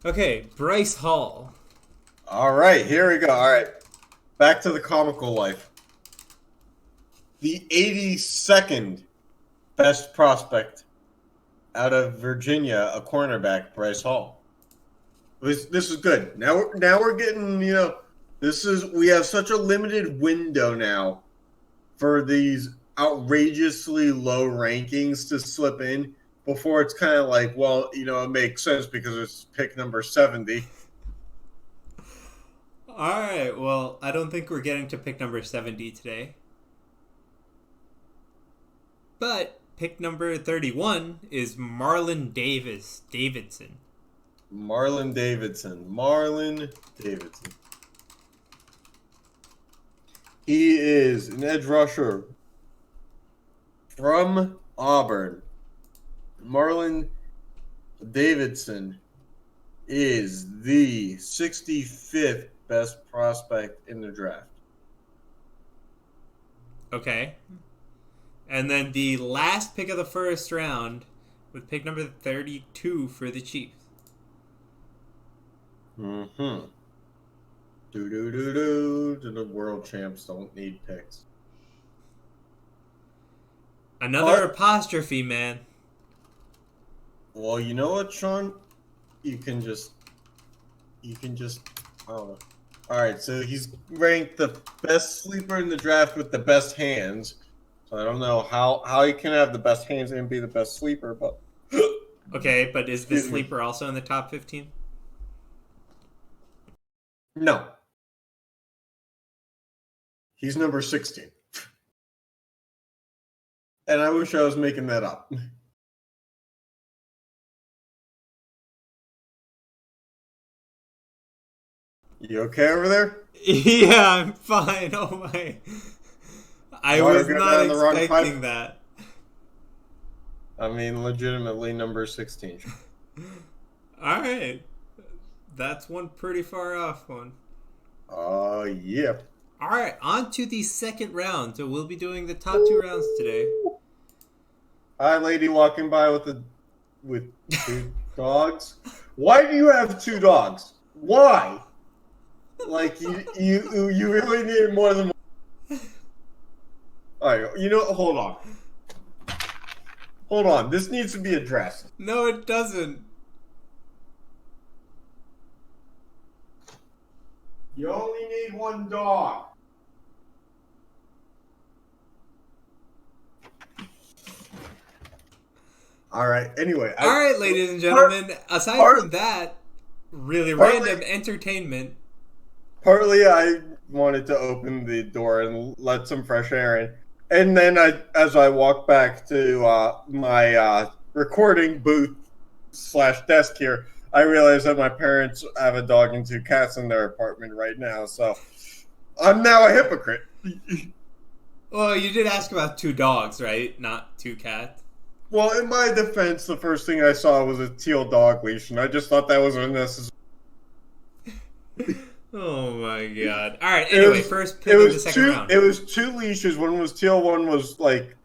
Okay, Bryce Hall. All right, here we go. All right, back to the comical life. The 82nd best prospect out of Virginia, a cornerback, Bryce Hall. This is good. Now we're getting, we have such a limited window now for these outrageously low rankings to slip in before it's kind of like, well, it makes sense because it's pick number 70. Alright, well, I don't think we're getting to pick number 70 today. But pick number 31 is Marlon Davidson. Marlon Davidson. He is an edge rusher from Auburn. Marlon Davidson is the 65th best prospect in the draft. Okay. And then the last pick of the first round with pick number 32 for the Chiefs. Mm-hmm. The world champs don't need picks. Another apostrophe, man. Well, you know what, Sean? You can just, I don't know. All right, so he's ranked the best sleeper in the draft with the best hands. So I don't know how he can have the best hands and be the best sleeper, but Okay, but is the Excuse me. sleeper also in the top 15? No. He's number 16. And I wish I was making that up. You okay over there? Yeah, I'm fine. Oh my. I Water was going not down the wrong expecting pipe? that. I mean, legitimately number 16. Alright. That's one pretty far off one. Yeah. Alright, on to the second round. So we'll be doing the top two rounds today. Hi, lady walking by with two dogs. Why do you have two dogs? Why? Like you really need more than one. All right, hold on. This needs to be addressed. No, it doesn't. You only need one dog. All right. Anyway. Alright, ladies and gentlemen. Aside from that, really random entertainment. Partly, I wanted to open the door and let some fresh air in, and then as I walked back to my recording booth / desk here, I realized that my parents have a dog and two cats in their apartment right now. So I'm now a hypocrite. Well, you did ask about two dogs, right? Not two cats. Well, in my defense, the first thing I saw was a teal dog leash, and I just thought that was unnecessary. Oh my god. Alright, anyway, first pick of the second round. It was two leashes. One was teal, one was like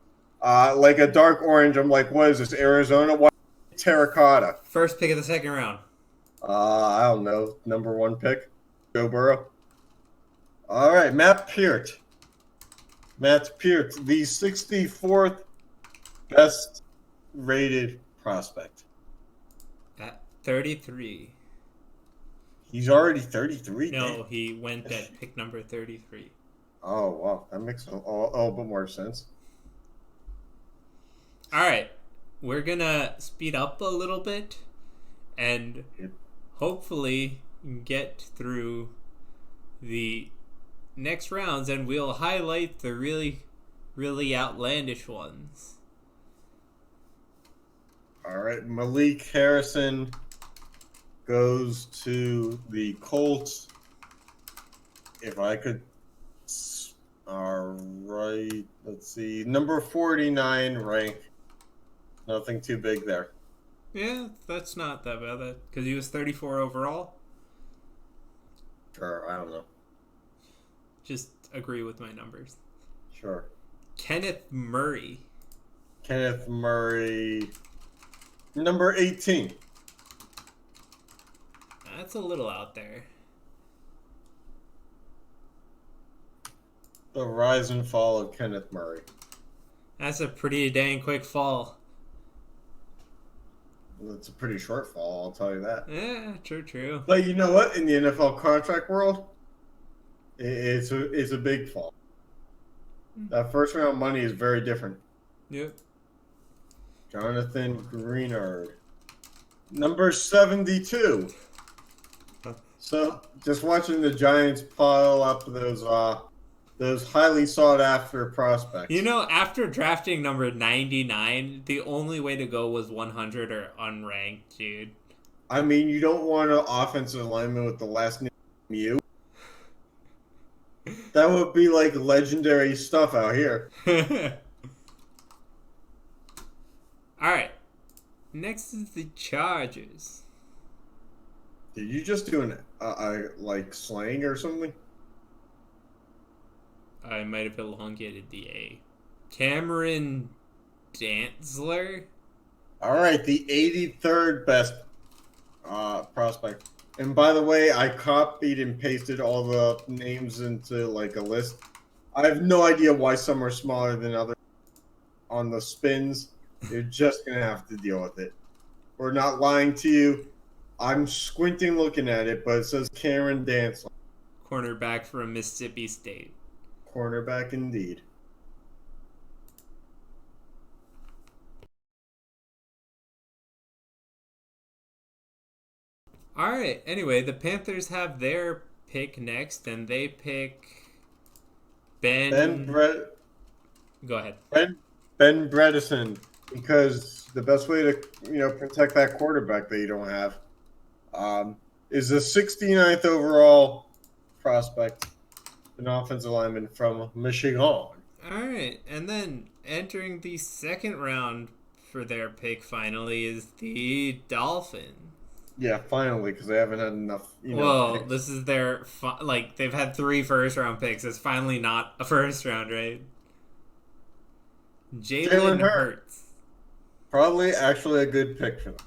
a dark orange. I'm like, what is this, Arizona? Why terracotta? First pick of the second round. I don't know. Number one pick, Joe Burrow. All right, Matt Peart. Matt Peart, the 64th best rated prospect. At 33. He's already 33? No, he went at pick number 33. Oh, wow. That makes a little bit more sense. Alright, we're gonna speed up a little bit and hopefully get through the next rounds, and we'll highlight the really, really outlandish ones. All right, Malik Harrison goes to the Colts. If I could, all right, let's see, number 49 rank. Nothing too big there. Yeah, that's not that bad, because he was 34 overall. Sure, I don't know. Just agree with my numbers. Sure. Kenneth Murray. Kenneth Murray, number 18. That's a little out there. The rise and fall of Kenneth Murray. That's a pretty dang quick fall. It's a pretty short fall, I'll tell you that. Yeah, true. But you know what? In the NFL contract world, it's a big fall. That first round money is very different. Yep. Jonathan Greenard, number 72. So just watching the Giants pile up those highly sought after prospects. You know, after drafting number 99, the only way to go was 100 or unranked, dude. I mean, you don't want an offensive lineman with the last name Mew. That would be like legendary stuff out here. All right. Next is the Chargers. Did you just do an like slang or something? I might have elongated the A. Cameron Dantzler. All right, the 83rd best prospect. And by the way, I copied and pasted all the names into like a list. I have no idea why some are smaller than others on the spins. You're just going to have to deal with it. We're not lying to you. I'm squinting looking at it, but it says Cameron Dantzler. Cornerback from Mississippi State. Cornerback indeed. All right. Anyway, the Panthers have their pick next, and they pick Ben Go ahead. Ben Bredesen, because the best way to protect that quarterback that you don't have is the 69th overall prospect, an offensive lineman from Michigan. All right, and then entering the second round for their pick finally is the Dolphins. Yeah, finally, because they haven't had enough. Well, picks. this is their they've had 3 first-round picks. It's finally not a first round, right? Jalen Hurts. Probably actually a good pick for them.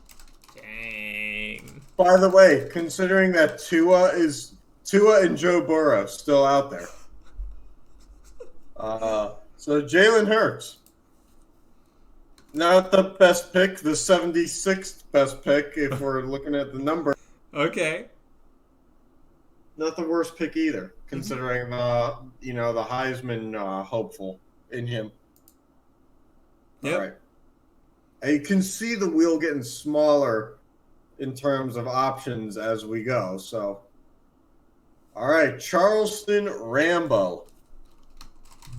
Dang. By the way, considering that Tua and Joe Burrow still out there. So Jalen Hurts. Not the best pick, the 76th best pick if we're looking at the number. Okay. Not the worst pick either, considering the Heisman hopeful in him. Yep. All right. I can see the wheel getting smaller in terms of options as we go. So, all right, Charleston Rambo,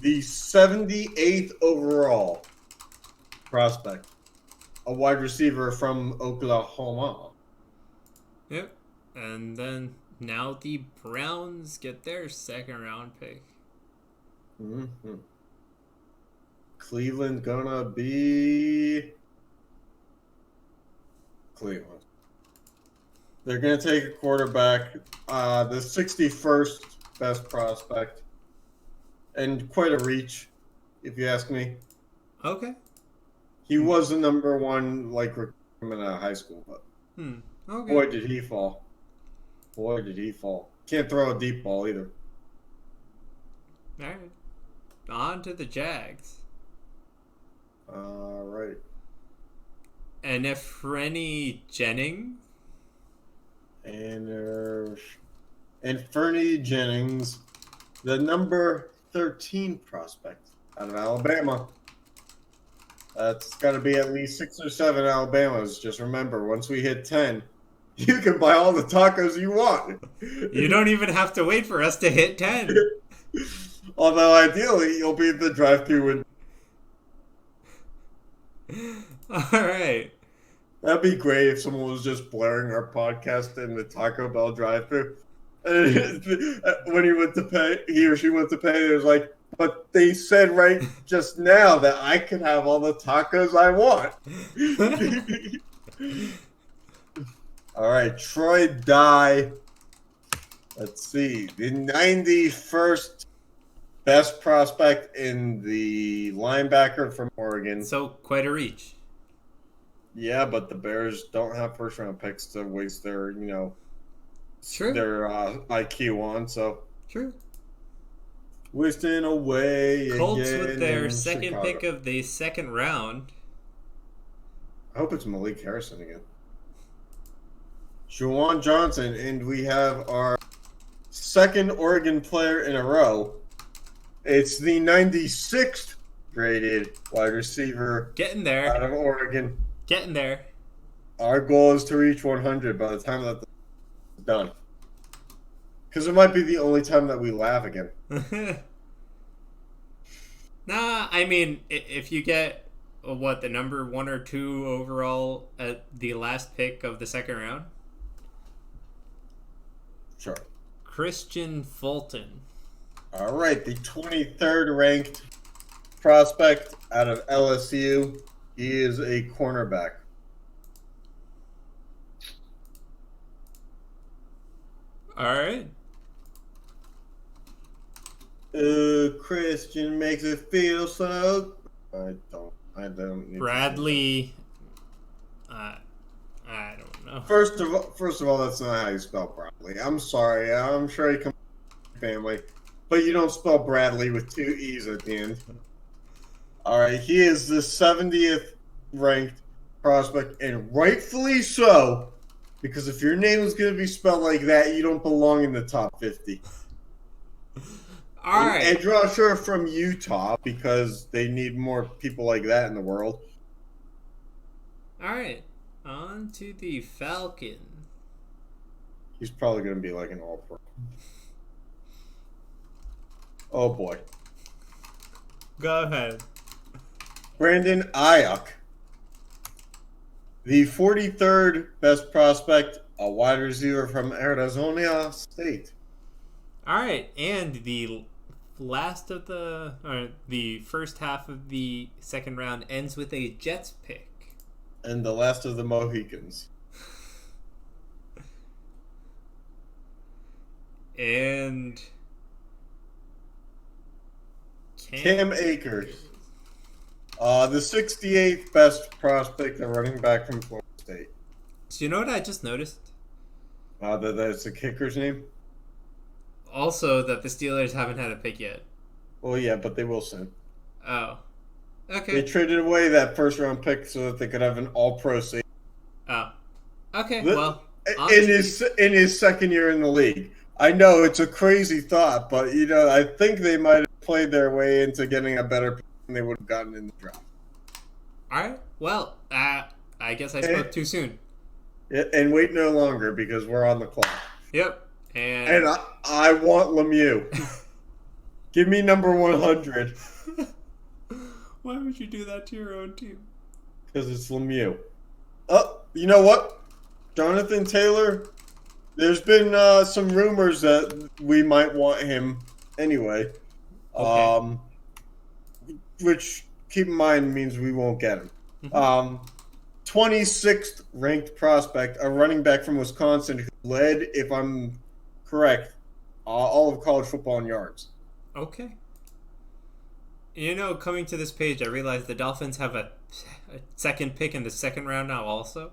the 78th overall prospect, a wide receiver from Oklahoma. Yep. And then now the Browns get their second round pick. Mm-hmm. Cleveland gonna be Cleveland. They're gonna take a quarterback, the 61st best prospect, and quite a reach, if you ask me. Okay. He was the number one recruitment out of high school, but Okay. boy did he fall. Boy did he fall. Can't throw a deep ball either. All right. On to the Jags. All right. And Efreni Jennings. And Fernie Jennings, the number 13 prospect out of Alabama. That's got to be at least 6 or 7 Alabamas. Just remember, once we hit 10, you can buy all the tacos you want. You don't even have to wait for us to hit 10. Although ideally, you'll be at the drive-thru with. All right. That'd be great if someone was just blaring our podcast in the Taco Bell drive-thru. When he or she went to pay, it was like, but they said right just now that I can have all the tacos I want. All right, Troy Dye, Let's see. The 91st best prospect in the linebacker from Oregon. So quite a reach. Yeah, but the Bears don't have first round picks to waste their, True. their IQ on. So True. wasting away. Colts again with their in second Chicago. pick of the second round. I hope it's Malik Harrison again. Juwan Johnson, and we have our second Oregon player in a row. It's the 96th graded wide receiver Getting there. out of Oregon. Getting there. Our goal is to reach 100 by the time that it's done. Because it might be the only time that we laugh again. Nah, I mean, if you get, the number 1 or 2 overall at the last pick of the second round? Sure. Christian Fulton. All right, the 23rd ranked prospect out of LSU. He is a cornerback. All right. Christian makes it feel so. I don't. Need Bradley. I don't know. First of all, that's not how you spell Bradley. I'm sorry. I'm sure he comes from family, but you don't spell Bradley with 2 E's at the end. All right, he is the 70th ranked prospect, and rightfully so, because if your name is going to be spelled like that, you don't belong in the top 50. All right. Edge rusher from Utah, because they need more people like that in the world. All right. On to the Falcon. He's probably going to be like an all-pro. Oh, boy. Go ahead. Brandon Ayuk, the 43rd best prospect, a wide receiver from Arizona State. All right, and the the first half of the second round ends with a Jets pick. And the last of the Mohicans. And Cam Akers, the 68th best prospect, a running back from Florida State. Do you know what I just noticed? That's the kicker's name? Also, that the Steelers haven't had a pick yet. Well, yeah, but they will soon. Oh. They Okay. traded away that first round pick so that they could have an all-pro safety. Oh. Okay, The- well. In his second year in the league. I know it's a crazy thought, but I think they might have played their way into getting a better pick than they would have gotten in the draft. Alright, well, I guess I spoke too soon. Yeah, and wait no longer because we're on the clock. Yep. And I want Lemieux. Give me number 100 Why would you do that to your own team? because it's Lemieux. Oh, you know what? Jonathan Taylor, there's been some rumors that we might want him anyway. Okay. Which, keep in mind, means we won't get him. 26th ranked prospect, a running back from Wisconsin who led, if I'm correct, all of college football in yards. Okay. Coming to this page, I realized the Dolphins have a second pick in the second round now also.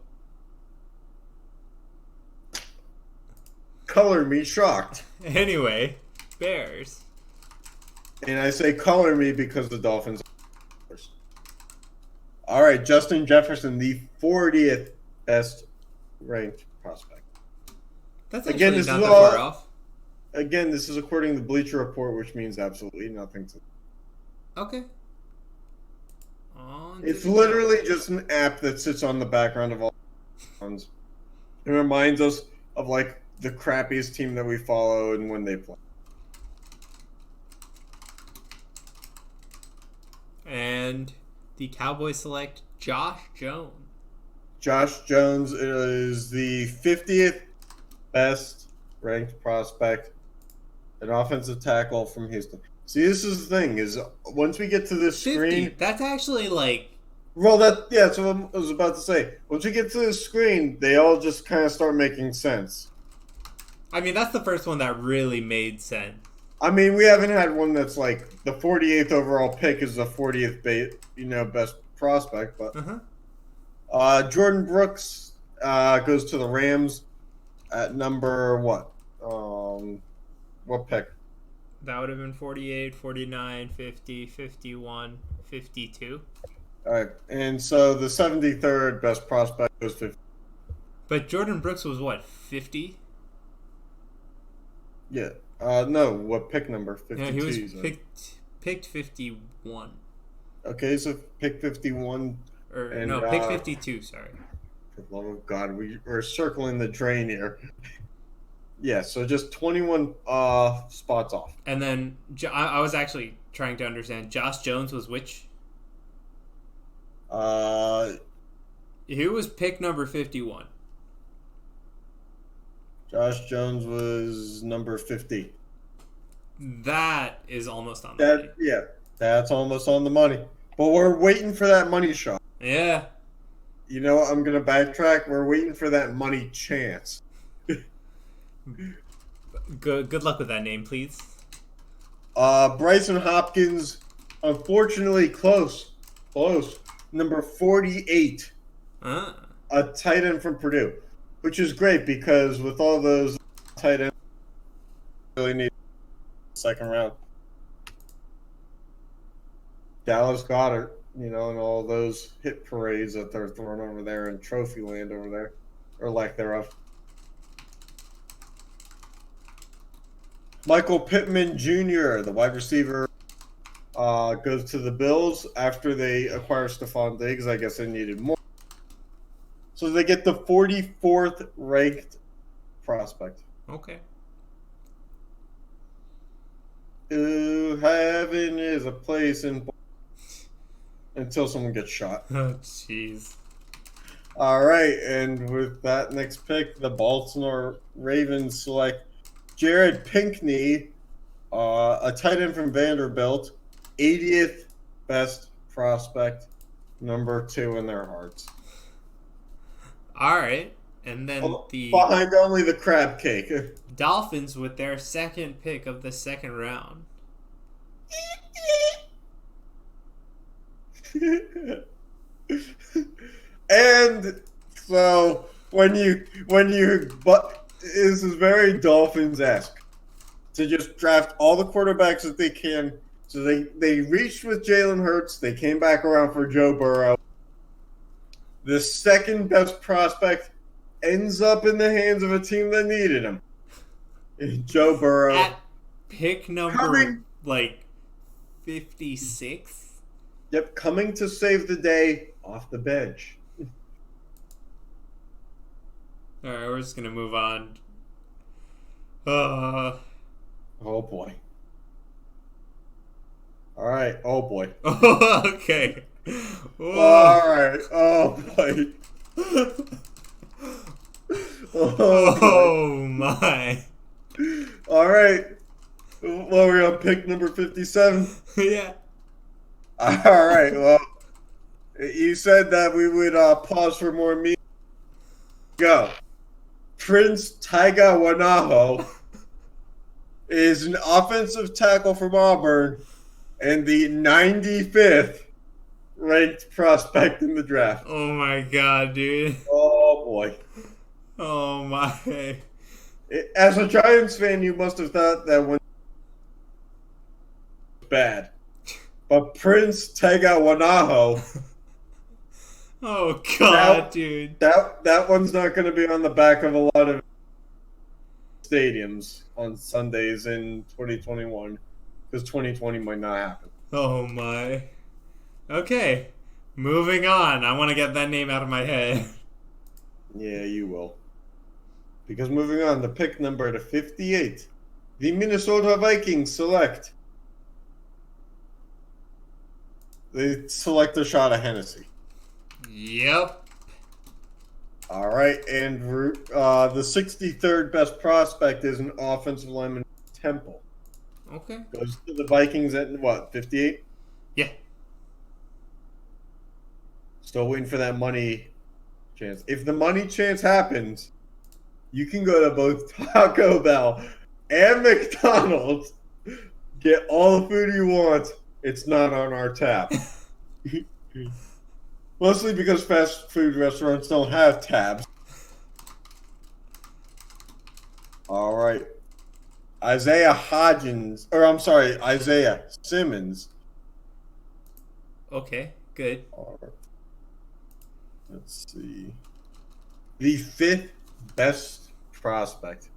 Color me shocked. Anyway, Bears. And I say color me because the Dolphins are first. All right, Justin Jefferson, the 40th best ranked prospect. That's Again, actually this not is that all- far off. Again, this is according to the Bleacher Report, which means absolutely nothing to. Okay. It's literally just an app that sits on the background of all ones. It reminds us of like the crappiest team that we follow and when they play. And the Cowboys select Josh Jones. Josh Jones is the 50th best ranked prospect, an offensive tackle from Houston. See, this is the thing: is once we get to this 50. screen, That's actually like that's what I was about to say. Once we get to this screen, they all just kind of start making sense. I mean, that's the first one that really made sense. I mean, we haven't had one that's like the 48th overall pick is the 40th best prospect, but Jordan Brooks goes to the Rams at number what? What pick? That would have been 48, 49, 50, 51, 52. All right, and so the 73rd best prospect goes 50. But Jordan Brooks was what, 50? Yeah. No, what pick number? 52. Yeah, he was picked 51. Okay, so pick 51. Or and, no, pick 52, sorry. For the love of God, we're circling the drain here. Yeah, so just 21 spots off. And then I was actually trying to understand. Josh Jones was which? He was pick number 51. Josh Jones was number 50. That is almost on the money. Yeah, that's almost on the money. But we're waiting for that money shot. Yeah. You know what? I'm going to backtrack. We're waiting for that money chance. Good luck with that name, please. Bryson Hopkins, unfortunately, close. Number 48. A tight end from Purdue. Which is great because with all those tight ends, really need second round. Dallas Goedert, and all those hit parades that they're throwing over there in trophy land over there, or lack thereof. Michael Pittman Jr., the wide receiver, goes to the Bills after they acquire Stephon Diggs. I guess they needed more. So they get the 44th ranked prospect. Okay. Ooh, heaven is a place until someone gets shot. Oh, jeez. All right, and with that next pick, the Baltimore Ravens select Jared Pinkney, a tight end from Vanderbilt, 80th best prospect, number 2 in their hearts. All right, and then the behind only the crab cake. Dolphins with their second pick of the second round. And so but this is very Dolphins-esque to just draft all the quarterbacks that they can. So they reached with Jalen Hurts. They came back around for Joe Burrow. The second best prospect ends up in the hands of a team that needed him. Joe Burrow. At pick number 56. Yep, coming to save the day off the bench. All right, we're just gonna move on. Oh boy. All right. Oh boy. Okay. Whoa. All right. Oh boy. Oh my. All right. Well, we're on pick number 57. Yeah. All right. Well, you said that we would pause for more meetings. Go. Prince Taiga Wanaho is an offensive tackle from Auburn and the 95th ranked prospect in the draft. Oh my god, dude. Oh boy. Oh my. As a Giants fan, you must have thought that one was bad. But Prince Taiga Wanaho. Oh god, dude. That one's not going to be on the back of a lot of stadiums on Sundays in 2021 because 2020 might not happen. Oh my. Okay. Moving on. I want to get that name out of my head. Yeah, you will. Because moving on, the pick number to 58. The Minnesota Vikings select. They select a shot of Hennessy. Yep. All right, and the 63rd best prospect is an offensive lineman, Temple. Okay. Goes to the Vikings at what, 58? Yeah. Still waiting for that money chance. If the money chance happens, You can go to both Taco Bell and McDonald's, get all the food you want. It's not on our tab. Mostly because fast food restaurants don't have tabs. All right. Isaiah Simmons. Okay, good. All right. Let's see. The 5th best prospect.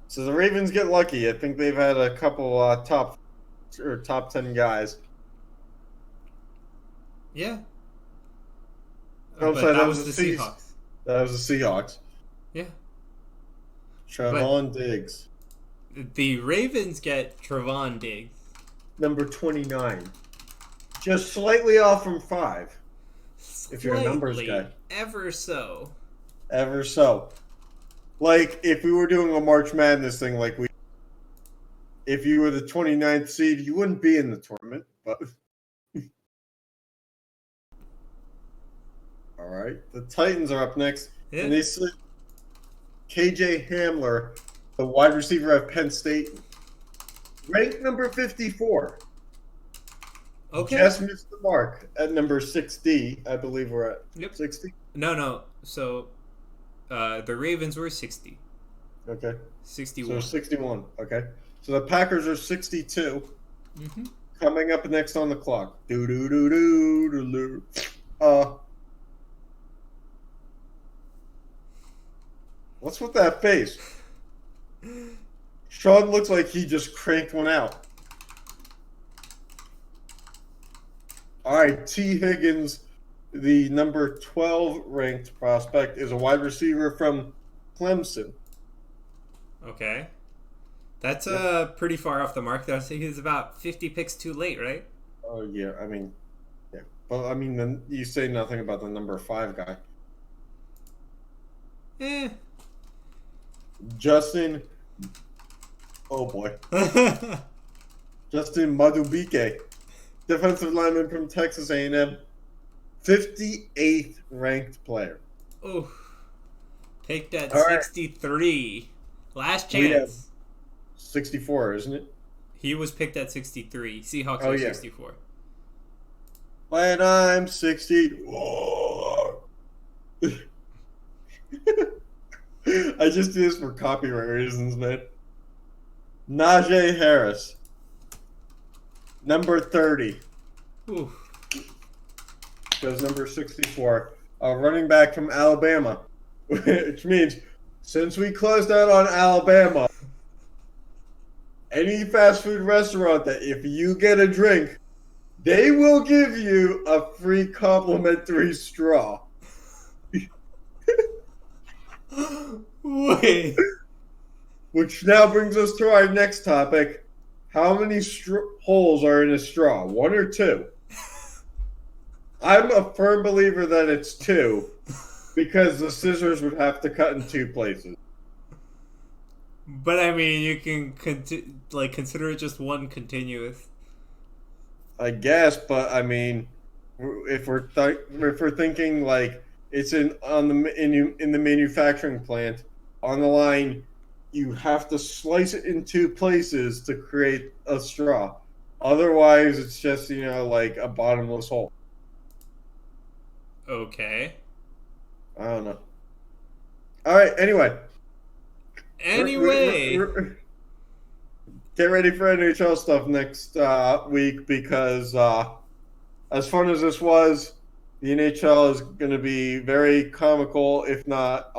So the Ravens get lucky. I think they've had a couple top 10 guys. Yeah. Oh, But sorry, that was the Seahawks. Seahawks. That was the Seahawks. Yeah. Trevon Diggs. The Ravens get Trevon Diggs. Number 29. Just slightly off from 5. If you're a numbers Slightly, guy. ever so. Ever so. Like, if we were doing a March Madness thing, if you were the 29th seed, you wouldn't be in the tournament, but... All right. The Titans are up next. Yeah. And they select KJ Hamler, the wide receiver of Penn State, ranked number 54. Okay. Just missed the mark at number 60. I believe we're at 60. No. So, the Ravens were 60. Okay. 61. So 61. Okay. So the Packers are 62. Mm-hmm. Coming up next on the clock. What's with that face? Sean looks like he just cranked one out. All right, T. Higgins, the number 12 ranked prospect, is a wide receiver from Clemson. Okay. That's pretty far off the mark, though. So he's about 50 picks too late, right? Oh, yeah. I mean, yeah. Well, I mean, then you say nothing about the number 5 guy. Justin. Oh, boy. Justin Madubike, defensive lineman from Texas A&M, 58th ranked player. Oh, picked at All right. 63. Last We have chance. 64, isn't it? He was picked at 63. Seahawks Oh, are yeah. 64. When I'm 64. I just do this for copyright reasons, man. Najee Harris, number 30. Ooh. Goes number 64. A running back from Alabama. Which means, since we closed out on Alabama, any fast food restaurant that if you get a drink, they will give you a free complimentary straw. Wait. Which now brings us to our next topic. How many holes are in a straw? 1 or 2? I'm a firm believer that it's 2 because the scissors would have to cut in 2 places. But I mean, you can consider it just one continuous. I guess, but I mean, if we're thinking like it's in the manufacturing plant on the line, you have to slice it in 2 places to create a straw. Otherwise, it's just like a bottomless hole. Okay. I don't know. All right. Anyway. Get ready for NHL stuff next week because as fun as this was, the NHL is going to be very comical, if not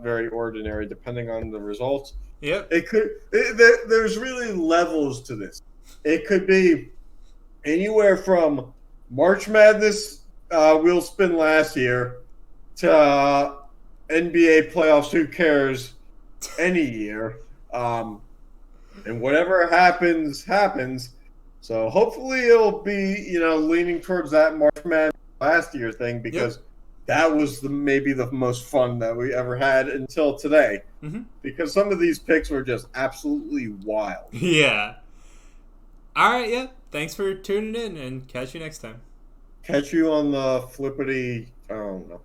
very ordinary, depending on the results. Yep. There's really levels to this. It could be anywhere from March Madness wheel spin last year to NBA playoffs. Who cares? Any year. And whatever happens. So hopefully it'll be, leaning towards that March Madness last year thing because that was maybe the most fun that we ever had until today. Mm-hmm. Because some of these picks were just absolutely wild. Yeah. All right, yeah. Thanks for tuning in and catch you next time. Catch you on the flippity, I don't know.